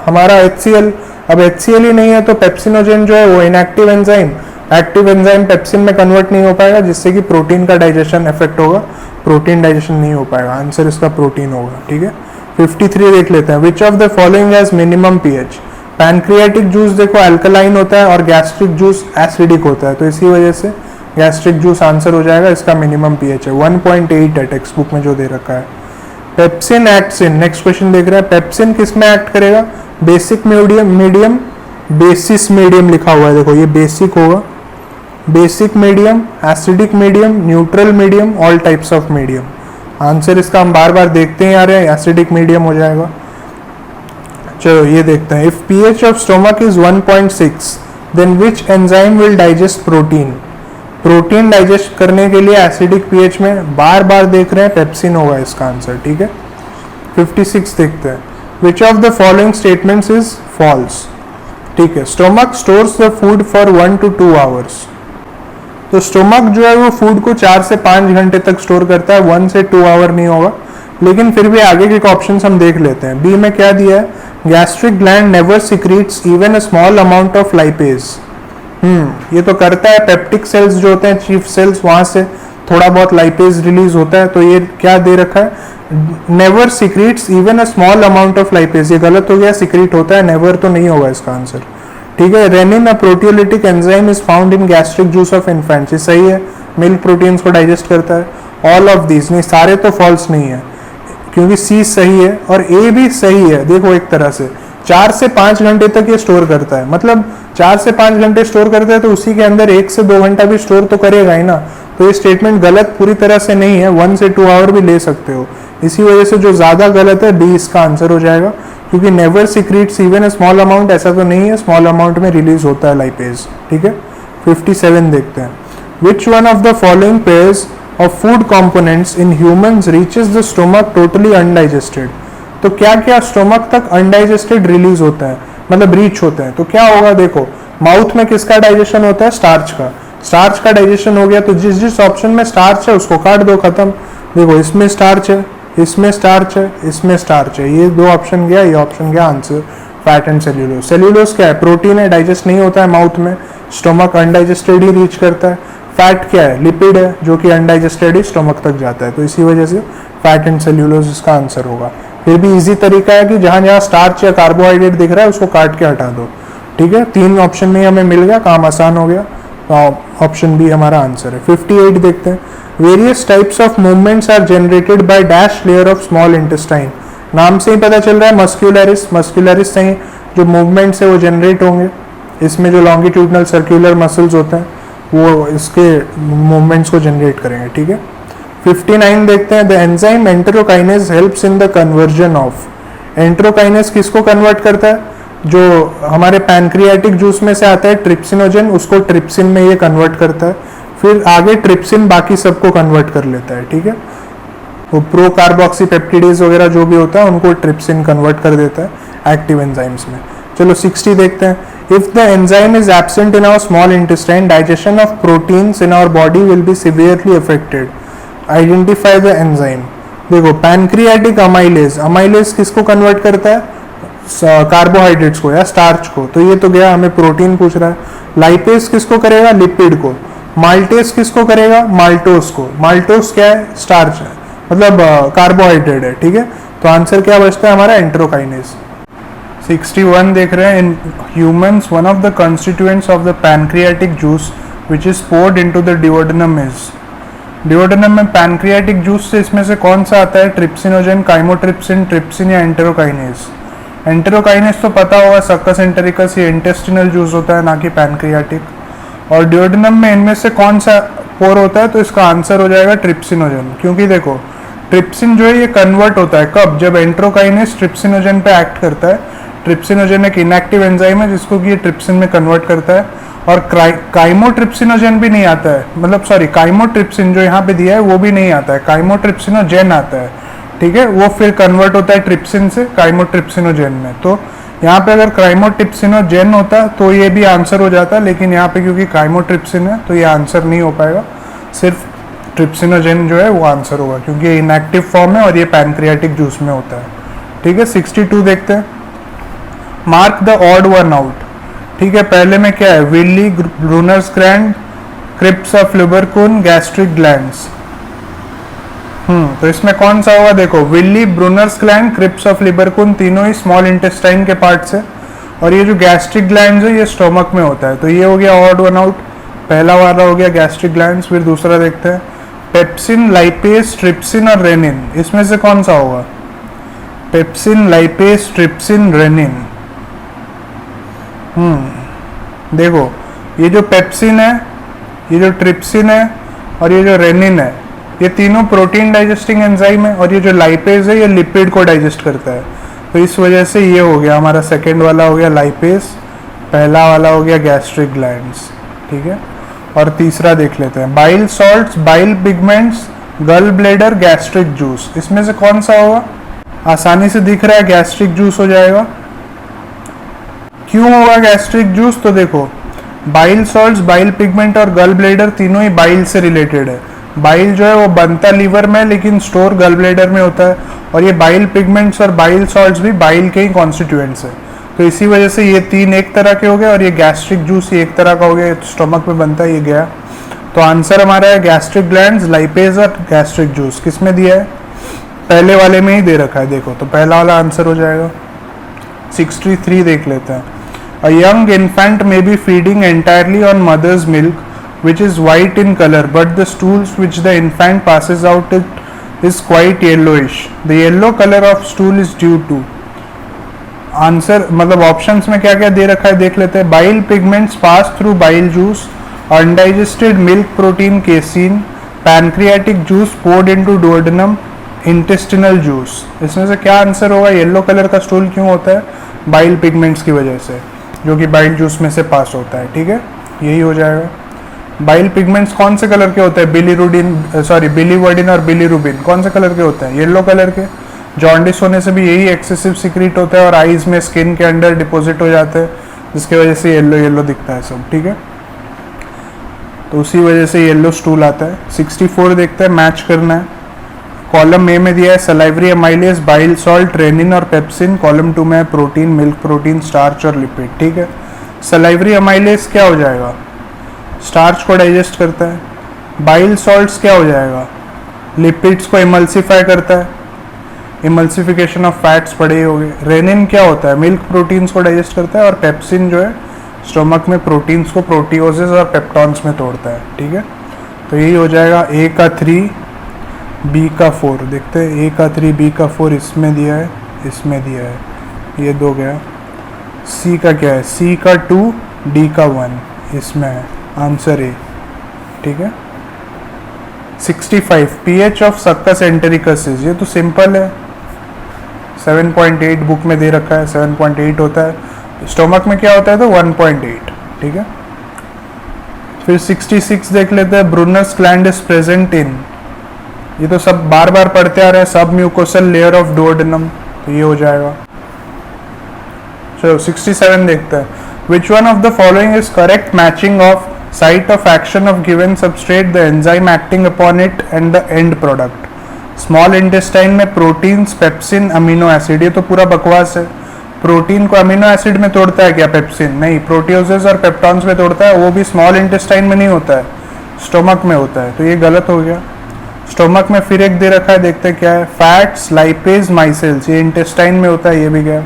हमारा HCl। अब HCl ही नहीं है तो पेप्सिनोजन जो है वो inactive enzyme, active enzyme pepsin में कन्वर्ट नहीं हो पाएगा, जिससे कि प्रोटीन का डाइजेशन इफेक्ट होगा, प्रोटीन डाइजेशन नहीं हो पाएगा। आंसर इसका प्रोटीन होगा, ठीक है। 53 देख लेते हैं, which of the following has minimum pH. Pancreatic juice देखो अल्कलाइन होता है और गैस्ट्रिक जूस एसिडिक होता है, तो इसी वजह से गैस्ट्रिक जूस आंसर हो जाएगा, इसका मिनिमम पीएच है 1.8 है टेक्स्ट बुक में जो दे रखा है। Pepsin acts in, next question देख रहे हैं, पेप्सिन किस में एक्ट करेगा, बेसिक मीडियम, बेसिस मीडियम लिखा हुआ है, देखो ये बेसिक होगा, basic medium, acidic medium, neutral medium, all types of medium. Answer इसका हम बार बार देखते हैं आ रहे हैं, एसिडिक मीडियम हो जाएगा। चलो ये देखते हैं, if pH of stomach is 1.6 then which enzyme will digest protein. Protein digest करने के लिए एसिडिक पीएच में बार बार देख रहे हैं, पेप्सिन होगा इसका आंसर, ठीक है। 56 देखते हैं, which of the following statements is false, ठीक है। Stomach stores the food for 1 to 2 hours, तो स्टोमक जो है वो फूड को 4 से 5 घंटे तक स्टोर करता है, 1 से 2 आवर नहीं होगा। लेकिन फिर भी आगे के ऑप्शन हम देख लेते हैं। बी में क्या दिया है, gastric gland never secretes even a small amount of lipase. ये तो करता है, पेप्टिक सेल्स जो होते हैं चीफ सेल्स, वहां से थोड़ा बहुत लाइपेज रिलीज होता है। तो ये क्या दे रखा है, never secretes even a small amount of lipase, ये गलत हो गया, सिक्रीट होता है, नेवर तो नहीं होगा इसका आंसर, ठीक है। Rennin a proteolytic enzyme is found in gastric juice of infants, ये सही है, मिल्क प्रोटीन्स को डाइजेस्ट करता है। ऑल ऑफ दीज, नहीं सारे तो फॉल्स नहीं है, क्योंकि सी सही है और ए भी सही है। देखो एक तरह से 4 से 5 घंटे तक ये स्टोर करता है, मतलब 4 से 5 घंटे स्टोर करता है, तो उसी के अंदर 1 से 2 घंटा भी स्टोर तो करेगा ही ना। तो ये स्टेटमेंट गलत पूरी तरह से नहीं है, 1 से 2 आवर भी ले सकते हो। इसी वजह से जो ज्यादा गलत है बी इसका आंसर हो जाएगा, क्योंकि never secretes even a small amount, ऐसा तो नहीं है, स्मॉल अमाउंट में रिलीज होता है लाइपेज, ठीक है। 57 देखते हैं, विच one of the following pairs of food components in humans reaches the stomach totally undigested. तो क्या क्या स्टोमक तक अनडाइजेस्टेड रिलीज होता है, मतलब रीच होते हैं। तो क्या होगा, देखो माउथ में किसका डाइजेशन होता है, स्टार्च का। स्टार्च का डाइजेशन हो गया, तो जिस जिस ऑप्शन में स्टार्च है उसको काट दो, खत्म। देखो इसमें स्टार्च है, इसमें स्टार्च है, इसमें स्टार्च है, ये 2 ऑप्शन गया, ये ऑप्शन गया answer. Fat and cellulose, cellulose क्या है, प्रोटीन है, डाइजेस्ट नहीं होता है माउथ में, स्टोमक अनडाइजेस्टेड ही रीच करता है। फैट क्या है, लिपिड है, जो कि अनडाइजेस्टेड ही स्टोमक तक जाता है, तो इसी वजह से फैट एंड सेल्यूलोज इसका आंसर होगा। फिर भी इजी तरीका है कि जहां जहां स्टार्च या कार्बोहाइड्रेट दिख रहा है उसको काट के हटा दो, ठीक है। 3 ऑप्शन में हमें मिल गया, काम आसान हो गया, तो ऑप्शन बी हमारा आंसर है। 58 देखते हैं, various types of movements are generated by dash layer of small intestine. नाम से ही पता चल रहा है मस्क्यूलरिस, मस्क्यूलरिस से ही जो मूवमेंट्स है वो जनरेट होंगे। इसमें जो लॉन्गिट्यूडनल सर्कुलर मसल्स होते हैं वो इसके मूवमेंट्स को जनरेट करेंगे, ठीक है। 59 देखते हैं, the enzyme enterokinase helps in the conversion of. Enterokinase किसको कन्वर्ट करता है, जो हमारे पैनक्रियाटिक जूस में से आता है ट्रिप्सिनोजन, उसको ट्रिप्सिन में ये कन्वर्ट करता है। फिर आगे ट्रिप्सिन बाकी सबको कन्वर्ट कर लेता है, ठीक है। वो प्रो कार्बोक्सी पेप्टिडेज वगैरह जो भी होता है उनको ट्रिप्सिन कन्वर्ट कर देता है एक्टिव एंजाइम्स में। चलो 60 देखते हैं, if the enzyme is absent in our small intestine digestion of proteins in our body will be severely affected, identify the enzyme. देखो पैनक्रियाटिक अमाइलेज, अमाइलेज किसको कन्वर्ट करता है, कार्बोहाइड्रेट्स को या स्टार्च को, तो ये तो गया, हमें प्रोटीन पूछ रहा है। लाइपेज किसको करेगा, लिपिड को। माल्टेज किसको करेगा, माल्टोस को। माल्टोस क्या है, स्टार्च है, मतलब कार्बोहाइड्रेट है, ठीक है। तो आंसर क्या बचता है हमारा, एंटेरोकाइनेज। 61 देख रहे हैं, in humans one of the constituents of the pancreatic juice which is poured into the duodenum is. Duodenum में पैनक्रियाटिक जूस से इसमें से कौन सा आता है, ट्रिप्सिनोजन, काइमोट्रिप्सिन, ट्रिप्सिन या एंटेरोकाइनेज। एंटेरोकाइनेज तो पता होगा, सक्कस एंटेरिकस, ये इंटेस्टिनल जूस होता है ना कि पैनक्रियाटिक। और डिओडेनम में इनमें से कौन सा पोर होता है, तो इसका आंसर हो जाएगा ट्रिप्सिनोजन, क्योंकि देखो ट्रिप्सिन जो है ये कन्वर्ट होता है कब, जब एंटेरोकाइनेज ट्रिप्सिनोजन पे एक्ट करता है। ट्रिप्सिनोजेन एक इनएक्टिव एंजाइम है जिसको कि ये ट्रिप्सिन में कन्वर्ट करता है, और काइमोट्रिप्सिनोजेन भी नहीं आता है, मतलब सॉरी काइमोट्रिप्सिन जो यहाँ पे दिया है वो भी नहीं आता है, काइमोट्रिप्सिनोजेन आता है, ठीक है, वो फिर कन्वर्ट होता है ट्रिप्सिन से काइमोट्रिप्सिनोजेन में। तो यहाँ पे अगर काइमोट्रिप्सिनोजेन होता तो ये भी आंसर हो जाता, लेकिन यहाँ पे क्योंकि काइमोट्रिप्सिन है तो ये आंसर नहीं हो पाएगा, सिर्फ ट्रिप्सिनोजेन जो है वो आंसर होगा क्योंकि ये इनएक्टिव फॉर्म है और ये पैनक्रियाटिक जूस में होता है, ठीक है। 62 देखते हैं, mark the odd one out, ठीक है। पहले में क्या है, villi, Brunner's gland, crypts of Lieberkuhn, gastric glands. तो इसमें कौन सा होगा, देखो villi, Brunner's gland, crypts of Lieberkuhn तीनों ही स्मॉल इंटेस्टाइन के पार्ट्स है, और ये जो गैस्ट्रिक ग्लैंड्स है ये स्टोमक में होता है, तो ये हो गया ऑड वन आउट, पहला वाला हो गया गैस्ट्रिक ग्लैंड्स। फिर दूसरा देखते हैं, पेप्सिन, लाइपेज, ट्रिप्सिन और रेनिन, इसमें से कौन सा होगा, पेप्सिन, लाइपेज, ट्रिप्सिन, रेनिन। देखो ये जो पेप्सिन है, ये जो ट्रिप्सिन है और ये जो रेनिन है, ये तीनों प्रोटीन डाइजेस्टिंग एंजाइम है, और ये जो लाइपेज है ये लिपिड को डाइजेस्ट करता है, तो इस वजह से ये हो गया हमारा सेकेंड वाला हो गया लाइपेज, पहला वाला हो गया गैस्ट्रिक ग्लैंड्स, ठीक है। और तीसरा देख लेते हैं, बाइल सॉल्ट्स, बाइल पिगमेंट्स, गल ब्लेडर, गैस्ट्रिक जूस, इसमें से कौन सा होगा, आसानी से दिख रहा है गैस्ट्रिक जूस हो जाएगा। क्यों होगा गैस्ट्रिक जूस, तो देखो बाइल सॉल्ट्स, बाइल पिगमेंट और गल ब्लेडर तीनों ही बाइल से रिलेटेड है। बाइल जो है वो बनता लीवर में लेकिन स्टोर गल ब्लेडर में होता है, और ये बाइल पिगमेंट्स और बाइल सॉल्ट्स भी बाइल के ही कॉन्स्टिट्यूएंट्स है, तो इसी वजह से ये तीन एक तरह के हो गए और ये गैस्ट्रिक जूस ये एक तरह का हो गया, स्टोमक में बनता है, ये गया। तो आंसर हमारा है गैस्ट्रिक ग्लैंड्स, लाइपेज और गैस्ट्रिक जूस। किसमें दिया है, पहले वाले में ही दे रखा है, देखो तो पहला वाला आंसर हो जाएगा। 63 देख लेते हैं, a young infant may be feeding entirely on mother's milk which is white in color but the stools which the infant passes out it is quite yellowish. The yellow color of stool is due to, answer मतलब options में क्या क्या दे रखा है देख लेते हैं, bile pigments pass through bile juice, undigested milk protein casein, pancreatic juice poured into duodenum, intestinal juice. इसमें से क्या आंसर होगा, येलो कलर का स्टूल क्यों होता है, बाइल पिगमेंट्स की वजह से, जो कि बाइल जूस में से पास होता है, ठीक है, यही हो जाएगा। बाइल पिगमेंट्स कौन से कलर के होते हैं, बिलीवर्डिन और बिलीरुबिन कौन से कलर के होते हैं, येलो कलर के। जॉन्डिस होने से भी यही एक्सेसिव सिक्रीट होता है और आईज में स्किन के अंडर डिपॉजिट हो जाते हैं, जिसकी वजह से येलो येलो दिखता है सब, ठीक है, तो उसी वजह से येलो स्टूल आता है। 64 देखते हैं, मैच करना है। कॉलम ए में दिया है salivary amylase, bile salt, rennin और पेप्सिन, कॉलम 2 में है प्रोटीन, मिल्क प्रोटीन, स्टार्च और लिपिड, ठीक है। सलाइवरी अमाइलेज क्या हो जाएगा, स्टार्च को डाइजेस्ट करता है। बाइल सॉल्ट्स क्या हो जाएगा, लिपिड्स को इमल्सिफाई करता है, इमल्सिफिकेशन ऑफ फैट्स पड़े हो गए। रेनिन क्या होता है, मिल्क प्रोटीन्स को डाइजेस्ट करता है, और पेप्सिन जो है स्टोमक में प्रोटीन्स को प्रोटियोजेस और पेप्टॉन्स में तोड़ता है, ठीक है। तो यही हो जाएगा ए का 3 बी का 4। देखते हैं ए का 3 बी का 4 इसमें दिया है, इसमें दिया है, ये 2 गया। सी का क्या है, सी का 2 डी का 1 इसमें है, आंसर ए, ठीक है। 65 पीएच ऑफ सक्कस एंटेरिकसिस, ये तो सिंपल है, 7.8 बुक में दे रखा है, 7.8 होता है। स्टोमक में क्या होता है तो 1.8, ठीक है। फिर 66 देख लेते हैं, Brunner's gland is present in, ये तो सब बार बार पढ़ते आ रहे हैं, सब म्यूकोसल लेयर ऑफ डुओडेनम, तो ये हो जाएगा। चलो 67 देखते हैं, विच one of the following is correct matching of site of action of given substrate, the enzyme acting upon it and the end product. Small intestine में प्रोटीन्स, पेप्सिन, अमीनो एसिड, ये तो पूरा बकवास है। प्रोटीन को अमीनो एसिड में तोड़ता है क्या पेप्सिन, नहीं, प्रोटियोजेस और पेप्टॉन्स में तोड़ता है, वो भी स्मॉल इंटेस्टाइन में नहीं होता है, स्टोमक में होता है, तो ये गलत हो गया। स्टोमक में फिर एक दे रखा है, देखते हैं क्या है, फैट्स, लाइपेज, माइसेल्स, ये इंटेस्टाइन में होता है, ये भी गया।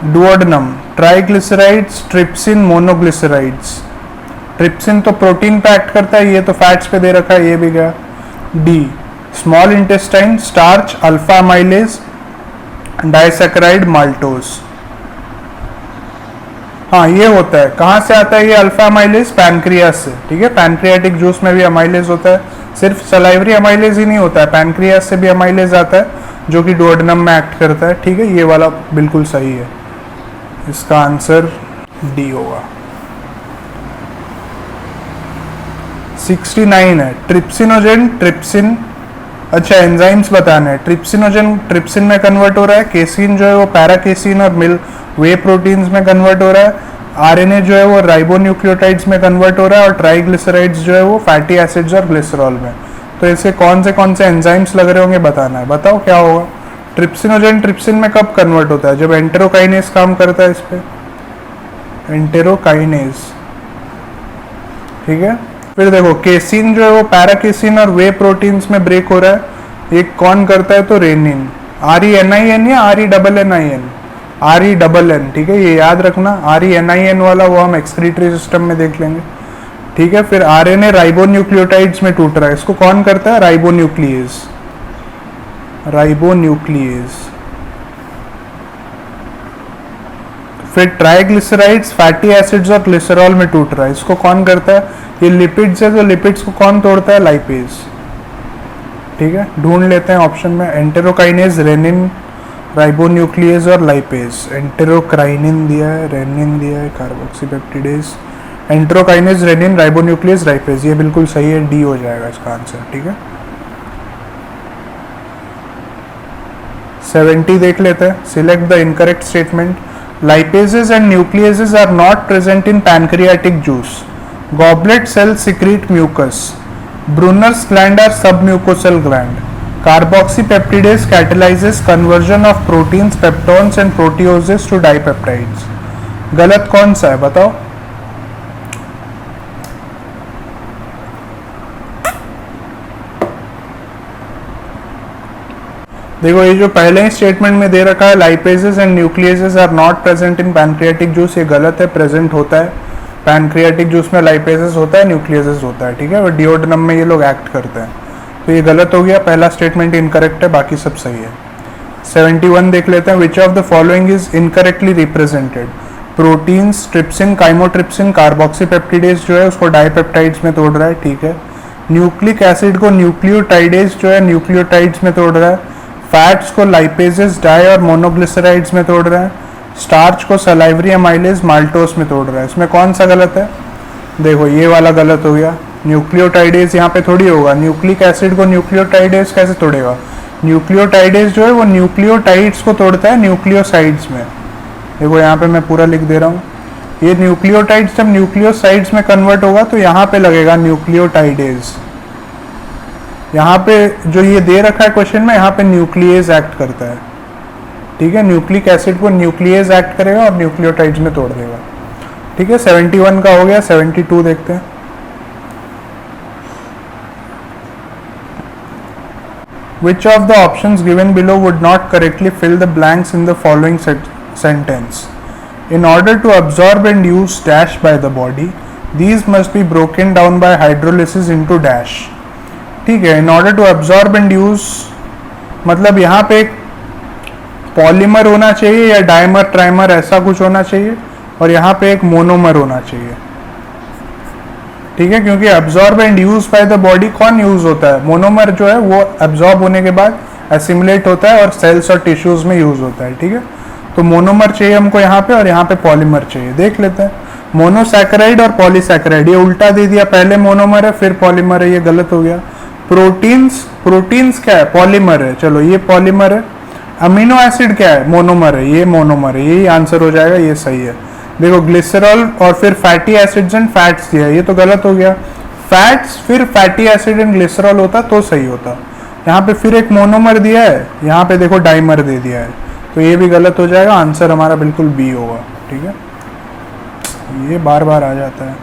Duodenum, triglycerides, trypsin, monoglycerides, trypsin तो प्रोटीन पे एक्ट करता है, ये तो फैट्स पे दे रखा है, ये भी गया। D, small intestine, starch, alpha amylase, disaccharide, maltose. हाँ ये होता है, कहाँ से आता है ये अल्फा अमाइलेज, पैनक्रियास से, ठीक है। पैनक्रियाटिक जूस में भी अमाइलेज होता है, सिर्फ सलाइवरी अमाइलेज ही नहीं होता है, पैनक्रियास से भी अमाइलेज आता है जो कि डुओडेनम में एक्ट करता है, ठीक है, ये वाला बिल्कुल सही है। इसका आंसर डी होगा। 69 है ट्रिप्सिनोजेन ट्रिप्सिन। अच्छा एंजाइम्स बताना है। ट्रिप्सिनोजेन ट्रिप्सिन में कन्वर्ट हो रहा है, केसिन जो है वो पैराकेसिन और मिल वे प्रोटीन्स में कन्वर्ट हो रहा है, आरएनए जो है वो राइबोन्यूक्लियोटाइड्स में कन्वर्ट हो रहा है और ट्राइग्लिसराइड्स जो है वो फैटी एसिड्स और ग्लिसरॉल में। तो इसके कौन से एंजाइम्स लग रहे होंगे बताना है। बताओ क्या होगा। ट्रिप्सिनोजेन ट्रिप्सिन में कब कन्वर्ट होता है? जब एंटेरोकाइनेज काम करता है इस पे, एंटेरोकाइनेज। ठीक है, फिर देखो केसिन जो है वो पैराकेसिन और वे प्रोटीन्स में ब्रेक हो रहा है। एक कौन करता है? तो रेनिन। RENIN या RENNIN? RENN। ठीक है, ये याद रखना। RENIN वाला वो हम एक्सक्रीटरी सिस्टम में देख लेंगे। ठीक है, फिर आरएनए राइबोन्यूक्लियोटाइड्स में टूट रहा है, इसको कौन करता है? राइबोन्यूक्लियेज। फिर ट्राइग्लिसराइड्स फैटी एसिड्स और ग्लिसरॉल में टूट रहा है, इसको कौन करता है? ये लिपिड्स है, तो लिपिड्स को कौन तोड़ता है? लाइपेज। ठीक है, ढूंढ लेते हैं ऑप्शन में। एंटेरोकाइनेज, रेनिन, राइबोन्यूक्लियेज और लाइपेज। एंटेरोक्राइनिन दिया है, रेनिन दिया है, carboxypeptidase, enterokinase, rennin, ribonuclease, lipase. ये बिल्कुल सही है, डी हो जाएगा इसका आंसर। ठीक है, 70 देख लेते हैं। Select the incorrect statement. Lipases and nucleases are not present in pancreatic juice. Goblet cells secrete mucus. Brunner's gland are submucosal gland. Carboxypeptidase catalyzes conversion of proteins, peptones and proteoses to dipeptides. गलत कौन सा है बताओ? देखो ये जो पहले ही statement में दे रखा है lipases and nucleases are not present in pancreatic juice, ये गलत है। प्रेजेंट होता है पैनक्रियाटिक जूस में, लाइपेजेस होता है, न्यूक्लियसेस होता है। ठीक है, और डिओडनम में ये लोग एक्ट करते हैं। तो ये गलत हो गया, पहला स्टेटमेंट इनकरेक्ट है, बाकी सब सही है। 71 देख लेते हैं। Which of the following is incorrectly represented? Proteins, trypsin, chymotrypsin, carboxypeptidase जो है उसको डाइपेप्टाइड्स में तोड़ रहा है। ठीक है, न्यूक्लिक एसिड को न्यूक्लियोटाइडेज जो है न्यूक्लियोटाइड्स में तोड़ रहा है। फैट्स को लाइपेजेस, डाई और मोनोग्लिसराइड्स में तोड़ रहा है। स्टार्च को सलाइवरी अमाइलेज, माल्टोस में तोड़ रहा है। इसमें कौन सा गलत है? देखो ये वाला गलत हो गया। न्यूक्लियोटाइडेज यहाँ पे थोड़ी होगा। न्यूक्लिक एसिड को न्यूक्लियोटाइडेज कैसे तोड़ेगा? न्यूक्लियोटाइडेज जो है वो न्यूक्लियोटाइड्स को तोड़ता है न्यूक्लियोसाइड्स में। देखो यहाँ पे मैं पूरा लिख दे रहा हूँ। ये न्यूक्लियोटाइड्स जब न्यूक्लियोसाइड्स में कन्वर्ट होगा तो यहाँ पे लगेगा न्यूक्लियोटाइडेज। यहाँ पे जो ये दे रखा है क्वेश्चन में, यहाँ पे न्यूक्लियेज एक्ट करता है। ठीक है, न्यूक्लिक एसिड को न्यूक्लियेज एक्ट करेगा और न्यूक्लियोटाइड्स में तोड़ देगा। ठीक है, 71 का हो गया। 72 देखते हैं। Which of the options given below would not correctly fill the blanks in the following sentence? In order to absorb and use dash by the body, these must be broken down by hydrolysis into dash. ठीक है, in order to absorb and use मतलब यहाँ पे एक polymer होना चाहिए या dimer trimer ऐसा कुछ होना चाहिए, और यहाँ पे एक मोनोमर होना चाहिए। ठीक है, क्योंकि absorb and use by the body कौन यूज होता है? मोनोमर जो है वो एब्जॉर्ब होने के बाद एसिमुलेट होता है और सेल्स और टिश्यूज में यूज होता है। ठीक है, तो मोनोमर चाहिए हमको यहाँ पे, और यहाँ पे पॉलीमर चाहिए। देख लेते हैं। मोनोसैकेराइड और पॉलीसैकेराइड, ये उल्टा दे दिया, पहले मोनोमर है फिर पॉलीमर है, ये गलत हो गया। प्रोटीन्स क्या है? पॉलीमर है। चलो ये पॉलीमर है। अमीनो एसिड क्या है? मोनोमर है, ये मोनोमर है। यही आंसर हो जाएगा, ये सही है। देखो ग्लिसरॉल और फिर फैटी एसिड्स एंड फैट्स दिया है, ये तो गलत हो गया। फैट्स फिर फैटी एसिड एंड ग्लिसरॉल होता तो सही होता। यहाँ पे फिर एक मोनोमर दिया है, यहाँ पे देखो डाइमर दे दिया है, तो ये भी गलत हो जाएगा। आंसर हमारा बिल्कुल बी होगा। ठीक है, ये बार बार आ जाता है।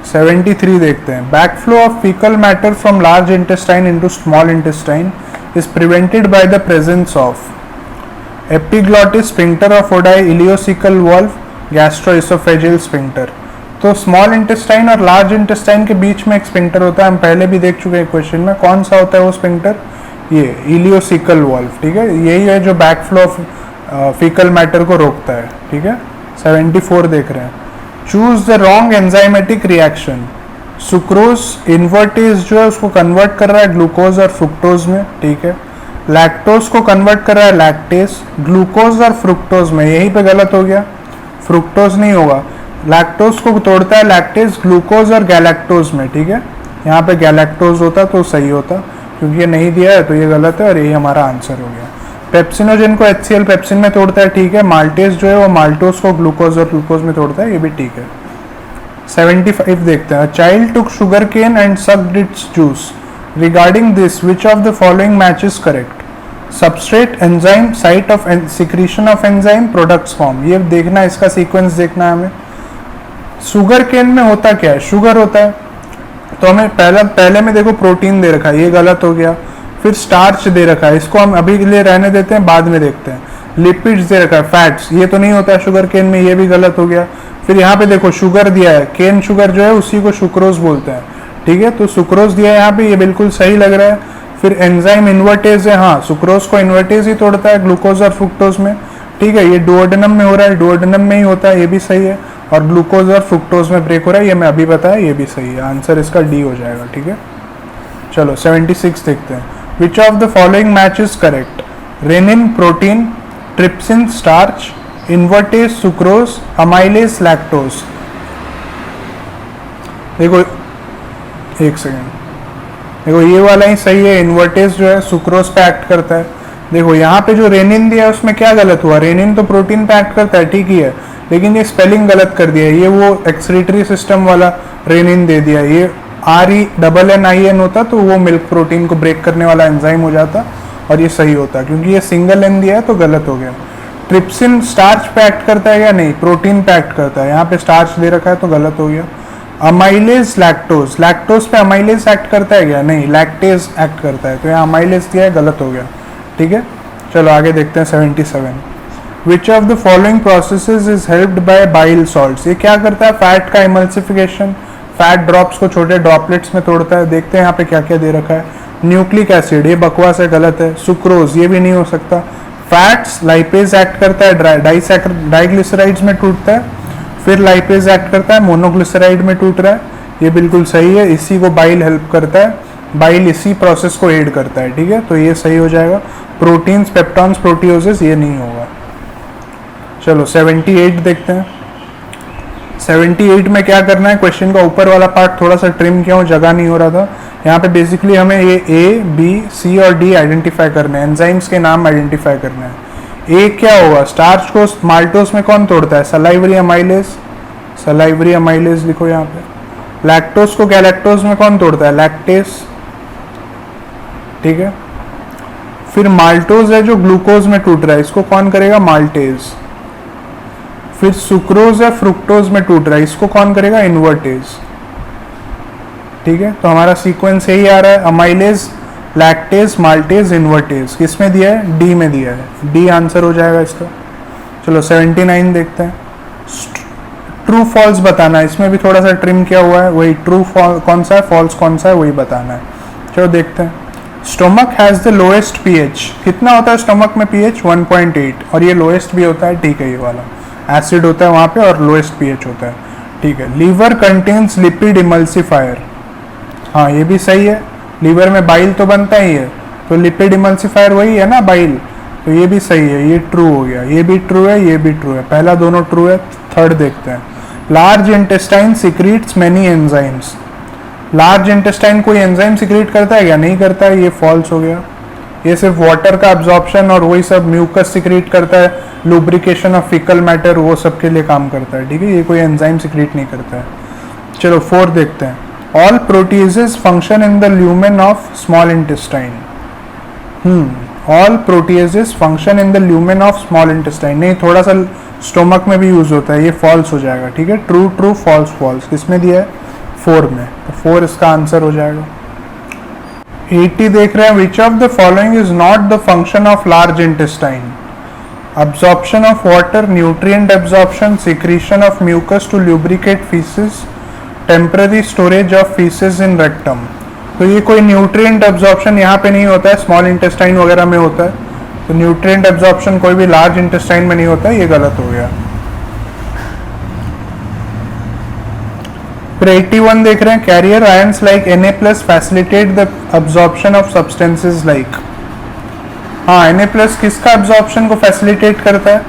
73 देखते हैं। Backflow of faecal matter from large intestine into small intestine is prevented by the presence of epiglottis sphincter of Oddi, ileocaecal valve, gastro-oesophageal sphincter. तो स्मॉल इंटेस्टाइन और लार्ज इंटेस्टाइन के बीच में एक स्फिंक्टर होता है, हम पहले भी देख चुके हैं क्वेश्चन में। कौन सा होता है वो स्फिंक्टर? ये इलियोसिकल वॉल्व। ठीक है, यही है जो बैकफ्लो ऑफ फीकल मैटर को रोकता है। ठीक है, 74 देख रहे हैं। Choose the wrong enzymatic reaction. Sucrose invertase जो है उसको कन्वर्ट कर रहा है ग्लूकोज और फ्रुक्टोज में। ठीक है, लैक्टोज को कन्वर्ट कर रहा है लैक्टेज, ग्लूकोज और फ्रुक्टोज में। यहीं पे गलत हो गया। फ्रुक्टोज नहीं होगा, लैक्टोज को तोड़ता है लैक्टेज ग्लूकोज और गैलेक्टोज में, ठीक है। यहाँ पे गैलेक्टोज होता तो सही होता, क्योंकि ये नहीं दिया है तो ये गलत है और यही हमारा आंसर हो गया। पेप्सिनोजन को HCl पेप्सिन में तोड़ता है, ठीक है। माल्टेज जो है वो माल्टोज को ग्लूकोज और ग्लूकोज में तोड़ता है, ये भी ठीक है। 75 देखते हैं। Child took sugar cane and sucked its juice, regarding this which of the following match is correct? Substrate, enzyme, site of secretion of enzyme, products form. ये देखना, इसका सीक्वेंस देखना है हमें। शुगर केन में होता क्या है? शुगर होता है, तो हमें पहले में देखो प्रोटीन दे रखा है, ये गलत हो गया। फिर स्टार्च दे रखा है, इसको हम अभी के लिए रहने देते हैं, बाद में देखते हैं। लिपिड्स दे रखा है, फैट्स, ये तो नहीं होता है शुगर केन में, ये भी गलत हो गया। फिर यहाँ पे देखो शुगर दिया है, केन शुगर जो है उसी को सुक्रोज बोलते हैं, ठीक है। तो सुक्रोज दिया है यहाँ पे, ये बिल्कुल सही लग रहा है। फिर एंजाइम इन्वर्टेज है, हाँ सुक्रोज को इन्वर्टेज ही तोड़ता है ग्लूकोज और फ्रुक्टोज में, ठीक है। ये डुओडेनम में हो रहा है, डुओडेनम में ही होता है, ये भी सही है। और ग्लूकोज और फ्रुक्टोज में ब्रेक हो रहा है, ये मैं अभी बताया, ये भी सही है। आंसर इसका डी हो जाएगा, ठीक है। चलो 76 देखते हैं। Which of the following match is correct? Rennin protein, trypsin starch, invertase sucrose, amylase lactose. देखो एक सेकेंड, देखो ये वाला ही सही है। इन्वर्टेज जो है सुक्रोज पे एक्ट करता है। देखो यहाँ पे जो रेनिन दिया है उसमें क्या गलत हुआ? रेनिन तो प्रोटीन पे एक्ट करता है, ठीक ही है, लेकिन ये स्पेलिंग गलत कर दिया है। ये वो एक्सक्रीटरी सिस्टम वाला रेनिन दे दिया, ये RENNIN होता तो वो मिल्क प्रोटीन को ब्रेक करने वाला एंजाइम हो जाता और ये सही होता, क्योंकि ये सिंगल एन दिया है तो गलत हो गया। ट्रिप्सिन स्टार्च पे एक्ट करता है या नहीं? प्रोटीन पे एक्ट करता है, यहाँ पे स्टार्च दे रखा है तो गलत हो गया। अमाइलेज लैक्टोज, लैक्टोज पे अमाइलेज एक्ट करता है क्या? नहीं, लैक्टेज एक्ट करता है, तो यहाँ अमाइलेज दिया है, गलत हो गया, ठीक है। चलो आगे देखते हैं 77। विच of the following processes is helped bye bile salts? ये क्या करता है? फैट का इमल्सिफिकेशन, फैट ड्रॉप्स को छोटे ड्रॉपलेट्स में तोड़ता है। देखते हैं यहाँ पे क्या क्या दे रखा है। न्यूक्लिक एसिड, ये बकवास है, गलत है। सुक्रोज, ये भी नहीं हो सकता। फैट्स, लाइपेज एक्ट करता है, डाइग्लिसराइड्स में टूटता है। फिर लाइपेज एक्ट करता है, मोनोग्लिसराइड में टूट रहा है, ये बिल्कुल सही है। इसी को बाइल हेल्प करता है, बाइल इसी प्रोसेस को एड करता है, ठीक है, तो ये सही हो जाएगा। प्रोटीन्स, पेप्टॉन्स, प्रोटियोजेस, ये नहीं होगा। चलो 78 देखते हैं। 78 में क्या करना है? क्वेश्चन का ऊपर वाला पार्ट थोड़ा सा ट्रिम किया हूँ, जगह नहीं हो रहा था। यहाँ पे बेसिकली हमें ये A, B, C और D आइडेंटिफाई करने हैं, एंजाइम्स के नाम आइडेंटिफाई करने हैं। A क्या होगा? स्टार्च को माल्टोस में कौन तोड़ता है? सलाइवरी अमाइलेज, सलाइवरी अमाइलेज लिखो यहाँ पे। लैक्टोस को गैलेक्टोज में कौन तोड़ता है? लैक्टेस, ठीक है। फिर माल्टोज है जो ग्लूकोज में टूट रहा है, इसको कौन करेगा? माल्टेज। फिर सुक्रोज है फ्रुक्टोज में टूट रहा है, इसको कौन करेगा? इन्वर्टेज, ठीक है। तो हमारा सीक्वेंस यही आ रहा है, अमाइलेज, लैक्टेज, माल्टेज, इन्वर्टेज। किस में दिया है? डी में दिया है, डी आंसर हो जाएगा इसका। चलो 79 देखते हैं। ट्रू फॉल्स बताना है, इसमें भी थोड़ा सा ट्रिम किया हुआ है, वही ट्रू कौन सा है, फॉल्स कौन सा है, वही बताना है। चलो देखते हैं। Stomach has the lowest pH, कितना होता है स्टोमक में pH? 1.8, और ये लोएस्ट भी होता है, ठीक है। ये वाला एसिड होता है वहाँ पे और लोएस्ट pH होता है, ठीक है। लीवर कंटेन्स लिपिड इमल्सिफायर, हाँ ये भी सही है। लीवर में बाइल तो बनता ही है, तो लिपिड इमल्सिफायर वही है ना, बाइल, तो ये भी सही है, ये ट्रू हो गया। ये भी ट्रू है, ये भी ट्रू है, पहला दोनों ट्रू है। थर्ड देखते हैं। Large intestine secretes many enzymes, large intestine कोई एंजाइम सिक्रीट करता है या नहीं करता है? ये फॉल्स हो गया। ये सिर्फ वाटर का अब्जॉर्प्शन और वही सब म्यूकस सिक्रीट करता है, लुब्रिकेशन ऑफ फीकल मैटर, वो सब के लिए काम करता है, ठीक है। ये कोई एंजाइम सिक्रीट नहीं करता है। चलो 4 देखते हैं। All proteases function in the lumen of small intestine, all proteases function in the lumen of small intestine, नहीं, थोड़ा सा स्टोमक में भी यूज होता है, ये फॉल्स हो जाएगा, ठीक है। ट्रू ट्रू फॉल्स फॉल्स, किसमें दिया है? 4 में, तो 4 इसका आंसर हो जाएगा। 80 देख रहे हैं। Which of the following is not the function of large intestine? Absorption of water, nutrient absorption, secretion of mucus to lubricate faeces, temporary storage of faeces in rectum. तो ये कोई न्यूट्रिएंट एब्जॉर्प्शन यहाँ पे नहीं होता है, स्मॉल इंटेस्टाइन वगैरह में होता है, तो न्यूट्रिएंट एब्जॉर्प्शन कोई भी लार्ज इंटेस्टाइन में नहीं होता है, ये गलत हो गया। फिर 81 देख रहे हैं। Carrier ions like Na+ facilitate the absorption of substances like, हाँ Na+ किसका अब्जॉर्प्शन को फैसिलिटेट करता है?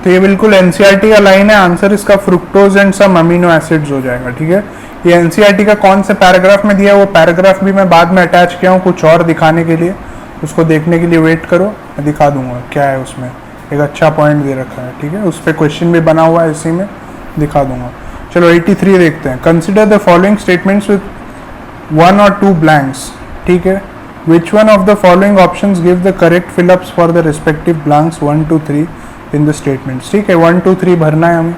तो ये बिल्कुल एनसीईआरटी का लाइन है, आंसर इसका fructose and some amino acids हो जाएगा, ठीक है। ये एनसीईआरटी का कौन से पैराग्राफ में दिया है, वो पैराग्राफ भी मैं बाद में अटैच किया हूँ कुछ और दिखाने के लिए, उसको देखने के लिए वेट करो, मैं दिखा दूंगा क्या है उसमें, एक अच्छा पॉइंट दे रखा है, ठीक है। उस पर क्वेश्चन भी बना हुआ है, इसी में दिखा दूंगा। चलो 83 देखते हैं। Consider the following statements with 1 or 2 blanks, ठीक है। Which one of the following options give the correct fill ups for the respective blanks 1 to 3 in the statements, ठीक है। 1 2 3 भरना है हमें।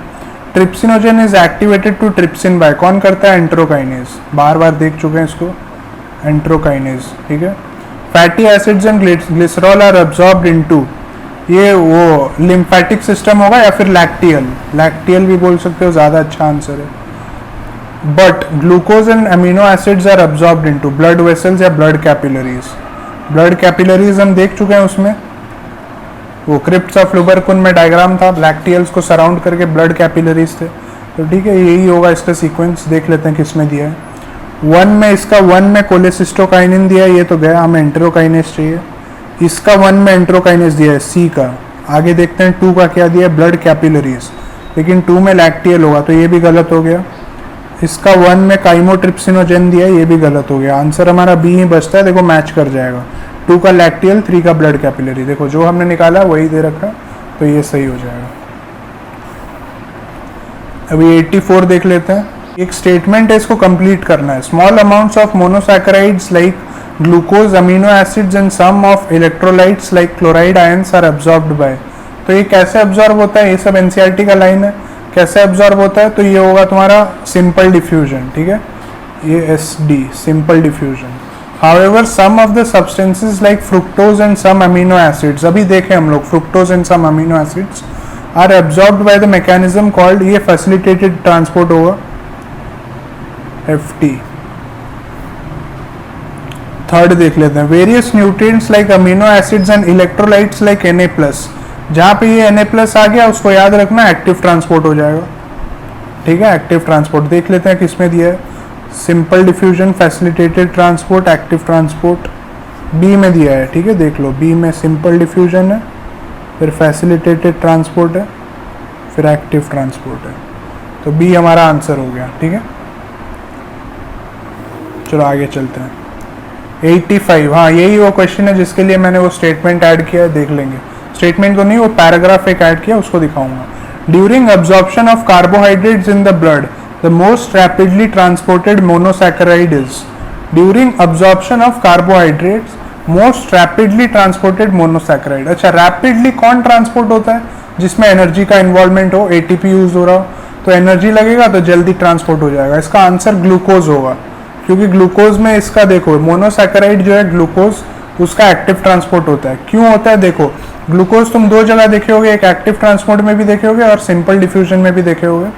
Trypsinogen is activated to trypsin by, कौन करता है, एंट्रोकाइनेज, बार बार देख चुके हैं इसको, एंट्रोकाइनेज, ठीक है। Fatty acids and glycerol are absorbed into, ये वो लिम्फेटिक सिस्टम होगा या फिर लैक्टियल, लैक्टियल भी बोल सकते हो, ज़्यादा अच्छा आंसर है। But glucose and amino acids are absorbed into blood vessels या ब्लड कैपिलरीज, ब्लड कैपिलरीज हम देख चुके हैं उसमें, वो क्रिप्ट्स ऑफ लुबरकुन में डायग्राम था, लैक्टियल्स को सराउंड करके ब्लड कैपिलरीज थे, तो ठीक है यही होगा इसका सीक्वेंस। देख लेते हैं किस में दिया है। 1 में, इसका 1 में कोलेसिस्टोकाइनिन दिया है, ये तो गया, हमें एंटेरोकाइनेज चाहिए। इसका 1 में एंटेरोकाइनेज दिया है, सी का। आगे देखते हैं 2 का क्या दिया है, ब्लड कैपिलरीज, लेकिन 2 में लैक्टियल होगा तो ये भी गलत हो गया। इसका 1 में काइमोट्रिप्सिनोजेन दिया है, ये भी गलत हो गया। आंसर हमारा बी ही बचता है, देखो मैच कर जाएगा। 2 का लैक्टियल, 3 का ब्लड कैपिलरी, देखो जो हमने निकाला वही दे रखा, तो ये सही हो जाएगा। अभी 84 देख लेते हैं। एक स्टेटमेंट है, इसको कंप्लीट करना है। Small amounts of monosaccharides like glucose, amino acids and some of electrolytes like chloride ions are absorbed by, तो ये कैसे अब्सॉर्ब होता है, ये सब एनसीईआरटी का लाइन है। कैसे अब्सॉर्ब होता है, तो ये होगा तुम्हारा सिंपल डिफ्यूजन, ठीक है, ये SD, simple diffusion. However, some of the substances like fructose and some amino acids, अभी देखें हम लोग, fructose and some amino acids are absorbed by the mechanism called, ये facilitated transport होगा, FT। थर्ड देख लेते हैं। Various nutrients like amino acids and electrolytes like Na+, जहाँ पे ये Na+ आ गया उसको याद रखना एक्टिव ट्रांसपोर्ट हो जाएगा, ठीक है। एक्टिव ट्रांसपोर्ट देख लेते हैं किसमें दिया है, simple diffusion, facilitated transport, active transport, B में दिया है, ठीक है। देख लो, बी में सिंपल डिफ्यूजन है, फिर फैसिलिटेटेड ट्रांसपोर्ट है, फिर एक्टिव ट्रांसपोर्ट है, तो बी हमारा आंसर हो गया, ठीक है। चलो आगे चलते हैं। 85, हाँ यही वो क्वेश्चन है जिसके लिए मैंने वो स्टेटमेंट ऐड किया है, देख लेंगे। स्टेटमेंट तो नहीं, वो पैराग्राफ एक ऐड किया, उसको दिखाऊंगा। During absorption of carbohydrates in the blood, the most rapidly transported monosaccharide is, during absorption of carbohydrates most rapidly transported monosaccharide। अच्छा, rapidly कौन ट्रांसपोर्ट होता है, जिसमें एनर्जी का इन्वॉल्वमेंट हो, एटीपी यूज हो रहा हो, तो एनर्जी लगेगा तो जल्दी ट्रांसपोर्ट हो जाएगा। इसका आंसर ग्लूकोज होगा, क्योंकि ग्लूकोज में इसका देखो, मोनोसैकेराइड जो है ग्लूकोज, उसका एक्टिव ट्रांसपोर्ट होता है। क्यों होता है, देखो ग्लूकोज तुम 2 जगह देखे होगे, एक एक्टिव ट्रांसपोर्ट में भी देखे होगे और सिंपल डिफ्यूजन में भी देखे होगे,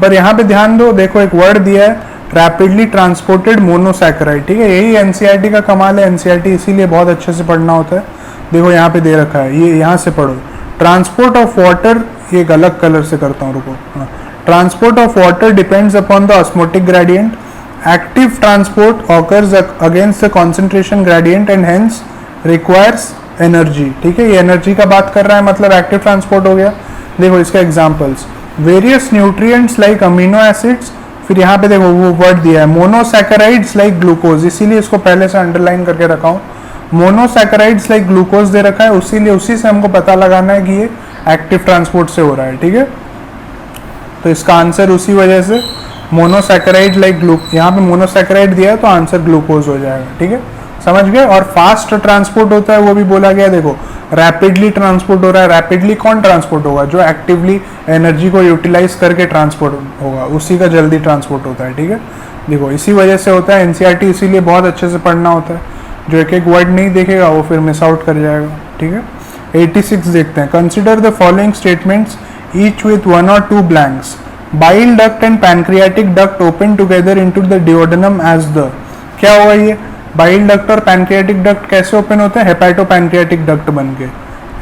पर यहाँ पे ध्यान दो, देखो एक वर्ड दिया है, रैपिडली ट्रांसपोर्टेड मोनोसैकेराइड, ठीक है। यही एनसीईआरटी का कमाल है, एनसीईआरटी इसीलिए बहुत अच्छे से पढ़ना होता है। देखो यहाँ पे दे रखा है, ये यहाँ से पढ़ो, ट्रांसपोर्ट ऑफ वाटर, ये अलग कलर से करता हूँ, रुको, हाँ। Transport of water depends upon the osmotic gradient, active transport occurs against the concentration gradient and hence requires energy, ठीक है। ये एनर्जी का बात कर रहा है, मतलब एक्टिव ट्रांसपोर्ट हो गया। देखो इसका examples, various nutrients like amino acids, फिर यहाँ पे देखो वो वर्ड दिया है मोनोसैकेराइड्स लाइक ग्लूकोज, इसीलिए इसको पहले से अंडरलाइन करके रखा हूँ। मोनोसैकेराइड्स लाइक ग्लूकोज दे रखा है, उसीलिए उसी से हमको पता लगाना है कि ये एक्टिव ट्रांसपोर्ट से हो रहा है, ठीक है। तो इसका आंसर उसी वजह से मोनोसैकेराइड लाइक यहाँ पे मोनोसैकेराइड दिया है तो आंसर ग्लूकोज हो जाएगा, ठीक है, समझ गए। और फास्ट ट्रांसपोर्ट होता है वो भी बोला गया, देखो रैपिडली ट्रांसपोर्ट हो रहा है, रैपिडली कौन ट्रांसपोर्ट होगा, जो एक्टिवली एनर्जी को यूटिलाइज करके ट्रांसपोर्ट होगा, उसी का जल्दी ट्रांसपोर्ट होता है, ठीक है। देखो इसी वजह से होता है, एनसीईआरटी इसीलिए बहुत अच्छे से पढ़ना होता है, जो एक एक वर्ड नहीं देखेगा वो फिर मिस आउट कर जाएगा, ठीक है। 86 देखते हैं। Consider the following statements each with 1 or 2 blanks, bile duct and pancreatic duct open together into the duodenum as the, क्या हुआ ये, बाइल डक्ट और पैनक्रियाटिक डक्ट कैसे ओपन होते हैं, हेपेटो पैनक्रियाटिक डक्ट बन के,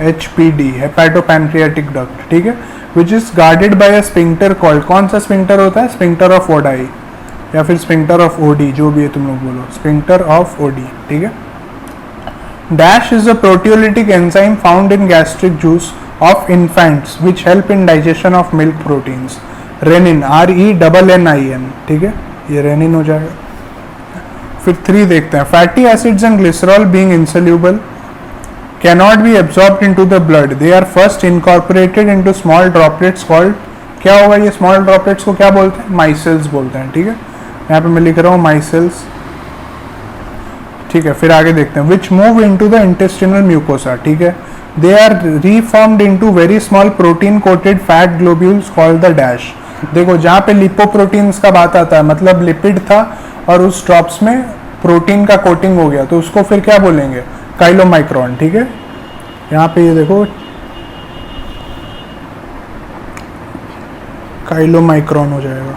HPD, हेपेटो पैनक्रियाटिक डक्ट, ठीक है, which is guarded by a sphincter called, कौन सा स्फिंक्टर होता है, स्फिंक्टर ऑफ ओडाई या फिर स्फिंक्टर ऑफ ओडी, जो भी है तुम लोग बोलो, स्फिंक्टर ऑफ ओडी, ठीक है। Dash is a proteolytic enzyme found in gastric juice of infants which help in digestion of milk proteins. Rennin, RENNIN, ठीक है, ये रेनिन हो जाएगा. फिर 3 देखते हैं. Fatty acids and glycerol being insoluble cannot be absorbed into the blood. They are first incorporated into small droplets called, क्या होगा ये small droplets को क्या बोलते हैं? Micelles बोलते हैं. ठीक है, यहाँ पे मैं लिख रहा हूँ micelles. ठीक है, फिर आगे देखते हैं. Which move into the intestinal mucosa. ठीक है, they are reformed into very small protein coated fat globules called the dash. देखो जहाँ पे लिपोप्रोटीन्स का बात आता है, मतलब लिपिड था और उस ड्रॉप्स में प्रोटीन का कोटिंग हो गया, तो उसको फिर क्या बोलेंगे? काइलोमाइक्रोन. ठीक है, यहाँ पे ये देखो काइलोमाइक्रोन हो जाएगा.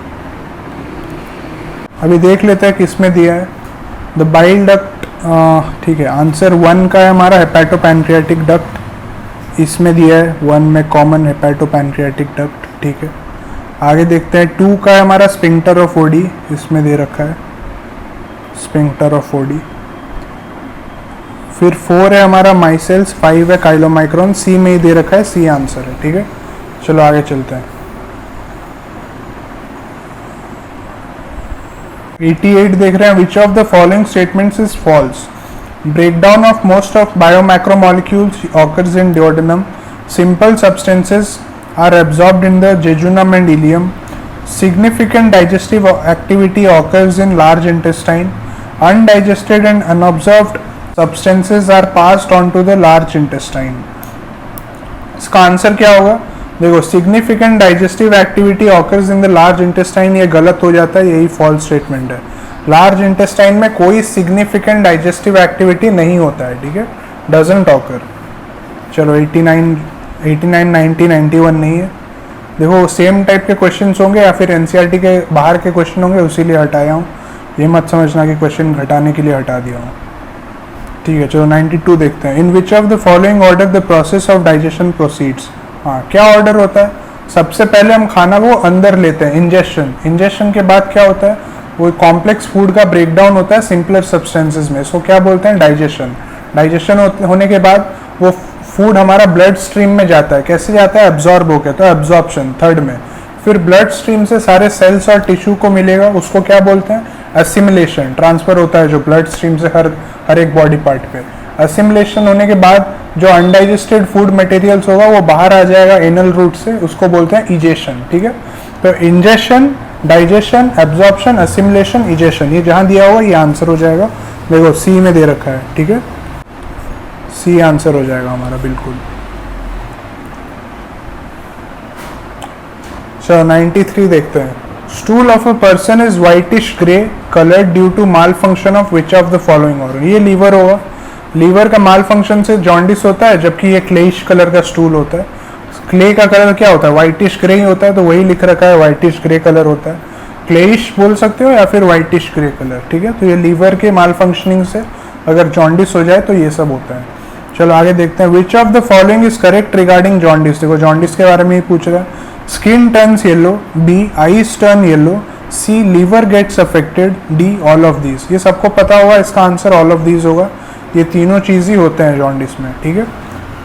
अभी देख लेते हैं किसमें दिया है. द बाइल डक्ट, ठीक है, आंसर 1 का है हमारा हेपेटोपैनक्रियाटिक डक्ट, इसमें दिया है 1 में कॉमन हेपेटोपैनक्रियाटिक डक्ट. ठीक है, आगे देखते हैं. 2 का है हमारा स्फिंक्टर ऑफ ओडी, इसमें दे रखा है स्फिंक्टर ऑफ ओडी. फिर 4 है हमारा माइसेल्स, 5 है काइलोमाइक्रोन, सी में ही दे रखा है, सी आंसर है. ठीक है, चलो आगे चलते हैं. 88 देख रहे हैं. Which of the following statements is false? Breakdown of most of biomacromolecules occurs in duodenum. Simple substances are absorbed in the jejunum and ileum. Significant digestive activity occurs in large intestine. Undigested and unabsorbed substances are passed on to the large intestine. इसका answer क्या होगा? देखो, significant digestive activity occurs in the large intestine, ये गलत हो जाता है, यही false statement है. large intestine में कोई significant digestive activity नहीं होता है. ठीक है, doesn't occur. चलो 89, 90, 91 नहीं है. देखो सेम टाइप के क्वेश्चंस होंगे या फिर एनसीईआरटी के बाहर के क्वेश्चन होंगे, उसीलिए हटाया हूँ. ये मत समझना कि क्वेश्चन घटाने के लिए हटा दिया हूँ. ठीक है, चलो 92 देखते हैं. In which of the following order the process of digestion proceeds. हाँ, क्या ऑर्डर होता है? सबसे पहले हम खाना को अंदर लेते हैं, इंजेक्शन. इंजेक्शन के बाद क्या होता है? वो कॉम्प्लेक्स फूड का ब्रेकडाउन होता है सिंपलर सब्सटेंसेज में, इसको क्या बोलते हैं? डाइजेशन. डाइजेशन होने के बाद वो फूड हमारा ब्लड स्ट्रीम में जाता है. कैसे जाता है? एब्जॉर्ब होकर, तो एब्जॉर्प्शन 3rd में. फिर ब्लड स्ट्रीम से सारे सेल्स और टिश्यू को मिलेगा, उसको क्या बोलते हैं? असिमिलेशन. ट्रांसफर होता है जो ब्लड स्ट्रीम से हर एक बॉडी पार्ट पे. असिमिलेशन होने के बाद जो अनडाइजेस्टेड फूड मटेरियल्स होगा वो बाहर आ जाएगा एनल रूट से, उसको बोलते हैं इजेशन. ठीक है, तो ingestion, digestion, absorption, assimilation, egestion, ये जहाँ दिया हुआ ये आंसर हो जाएगा. देखो सी में दे रखा है. ठीक है, सी आंसर हो जाएगा हमारा बिल्कुल. चलो 93 देखते हैं. Stool of a person is whitish grey coloured due to malfunction of which of the following organ. ये लीवर होगा. लीवर का माल फंक्शन से जॉन्डिस होता है, जबकि ये क्लेइश कलर का स्टूल होता है. क्ले का कलर क्या होता है? व्हाइटिश ग्रे ही होता है, तो वही लिख रखा है व्हाइटिश ग्रे कलर होता है. क्लेइश बोल सकते हो या फिर व्हाइटिश ग्रे कलर. ठीक है, तो ये लीवर के माल फंक्शनिंग से अगर जॉन्डिस हो जाए तो ये सब होता है. चलो आगे देखते हैं. Which of the following is correct regarding jaundice. देखो जॉन्डिस के बारे में ही पूछ रहा है. Skin turns yellow, B eyes turn yellow, C liver gets affected, D all of these. ये सबको पता होगा, इसका आंसर ऑल ऑफ दीज होगा. ये तीनों चीज ही होते हैं जॉन्डिस में. ठीक है,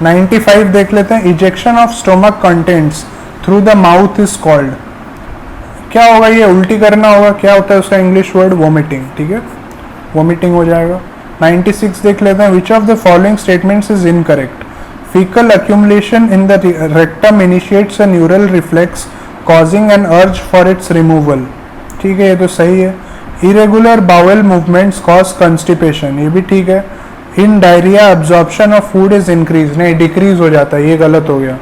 95 देख लेते हैं. Ejection of stomach contents through the mouth is called. क्या होगा? ये उल्टी करना होगा. क्या होता है उसका इंग्लिश वर्ड? वोमिटिंग. ठीक है, वोमिटिंग हो जाएगा. 96 देख लेते हैं. Which of the following statements is incorrect. Faecal accumulation in the rectum initiates a neural reflex causing an urge for its removal. ठीक है, ये तो सही है. irregular bowel movements cause constipation. ये भी ठीक है. in diarrhea absorption of food is increased. नहीं, डिक्रीज हो जाता है, ये गलत हो गया.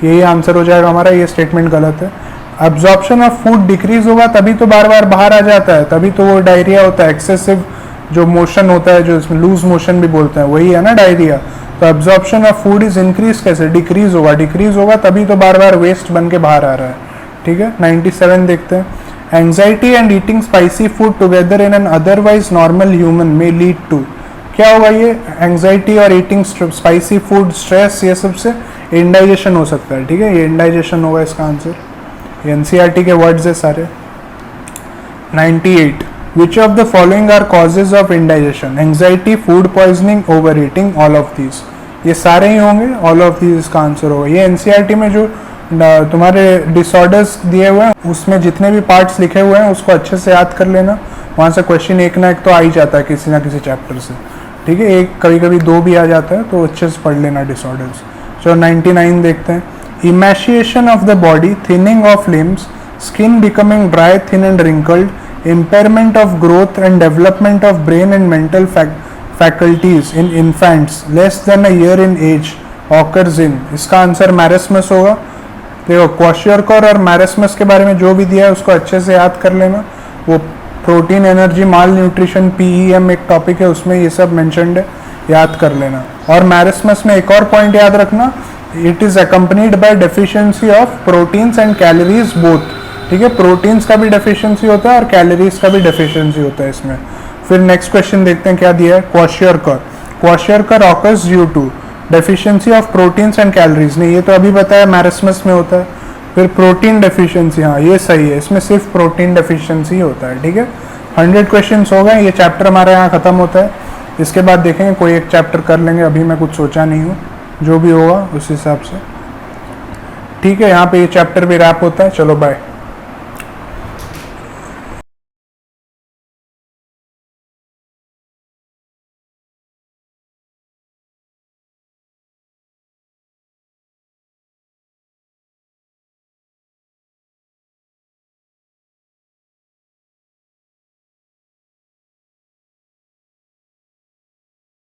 यही आंसर हो जाएगा हमारा. ये स्टेटमेंट गलत है. एब्जॉर्प्शन ऑफ फूड डिक्रीज होगा तभी तो बार बार बाहर आ जाता है, तभी तो वो डायरिया होता है. एक्सेसिव जो मोशन होता है, जो इसमें लूज मोशन भी बोलते हैं, वही है ना डायरिया. तो absorption of food is increase कैसे? डिक्रीज होगा. डिक्रीज होगा तभी तो बार बार वेस्ट बन के बाहर आ रहा है. ठीक है, 97 देखते हैं. Anxiety and eating spicy food together in an otherwise normal human में लीड टू. क्या होगा? ये एंजाइटी और ईटिंग स्पाइसी फूड, स्ट्रेस, ये सबसे इंडाइजेशन हो सकता है. ठीक है, ये इंडाइजेशन होगा इसका आंसर. एनसीईआरटी के वर्ड्स है सारे. 98 Which of the following are causes of indigestion? Anxiety, food poisoning, overeating, all of these. ये सारे ही होंगे, ऑल ऑफ दीज इसका आंसर होगा। ये एनसीईआरटी में जो तुम्हारे डिसऑर्डर्स दिए हुए हैं उसमें जितने भी पार्ट्स लिखे हुए हैं उसको अच्छे से याद कर लेना, वहाँ से क्वेश्चन एक ना एक तो आ ही जाता है किसी ना किसी चैप्टर से, ठीक है। एक कभी कभी दो भी आ जाता है, तो अच्छे से पढ़ लेना डिसऑर्डर्स। चलो 99 देखते हैं। Emaciation of the body, thinning of limbs, skin becoming dry, thin and wrinkled, impairment of growth and development of brain and mental faculties in infants less than a year in age occurs in, इसका answer मैरस्मस होगा। देखो क्वाशियरकर और मैरस्मस के बारे में जो भी दिया है उसको अच्छे से याद कर लेना। वो प्रोटीन एनर्जी माल न्यूट्रिशन PEM एक टॉपिक है, उसमें ये सब मेंशन्ड है, याद कर लेना। और मैरस्मस में एक और पॉइंट याद रखना, it is accompanied by deficiency of proteins and calories both, ठीक है। प्रोटीन्स का भी डेफिशिएंसी होता है और कैलोरीज का भी डेफिशिएंसी होता है इसमें। फिर नेक्स्ट क्वेश्चन देखते हैं क्या दिया है। Kwashiorkor occurs due to deficiency of proteins and calories, नहीं ये तो अभी बताया मैरस्मस में होता है। फिर प्रोटीन डेफिशिएंसी, हाँ ये सही है, इसमें सिर्फ प्रोटीन डेफिशिएंसी होता है, ठीक है। 100 क्वेश्चन हो गए, ये चैप्टर हमारे यहाँ खत्म होता है। इसके बाद देखेंगे कोई एक चैप्टर कर लेंगे, अभी मैं कुछ सोचा नहीं हूँ, जो भी होगा उस हिसाब से, ठीक है। यहाँ पे ये चैप्टर भी रैप होता है। चलो बाय।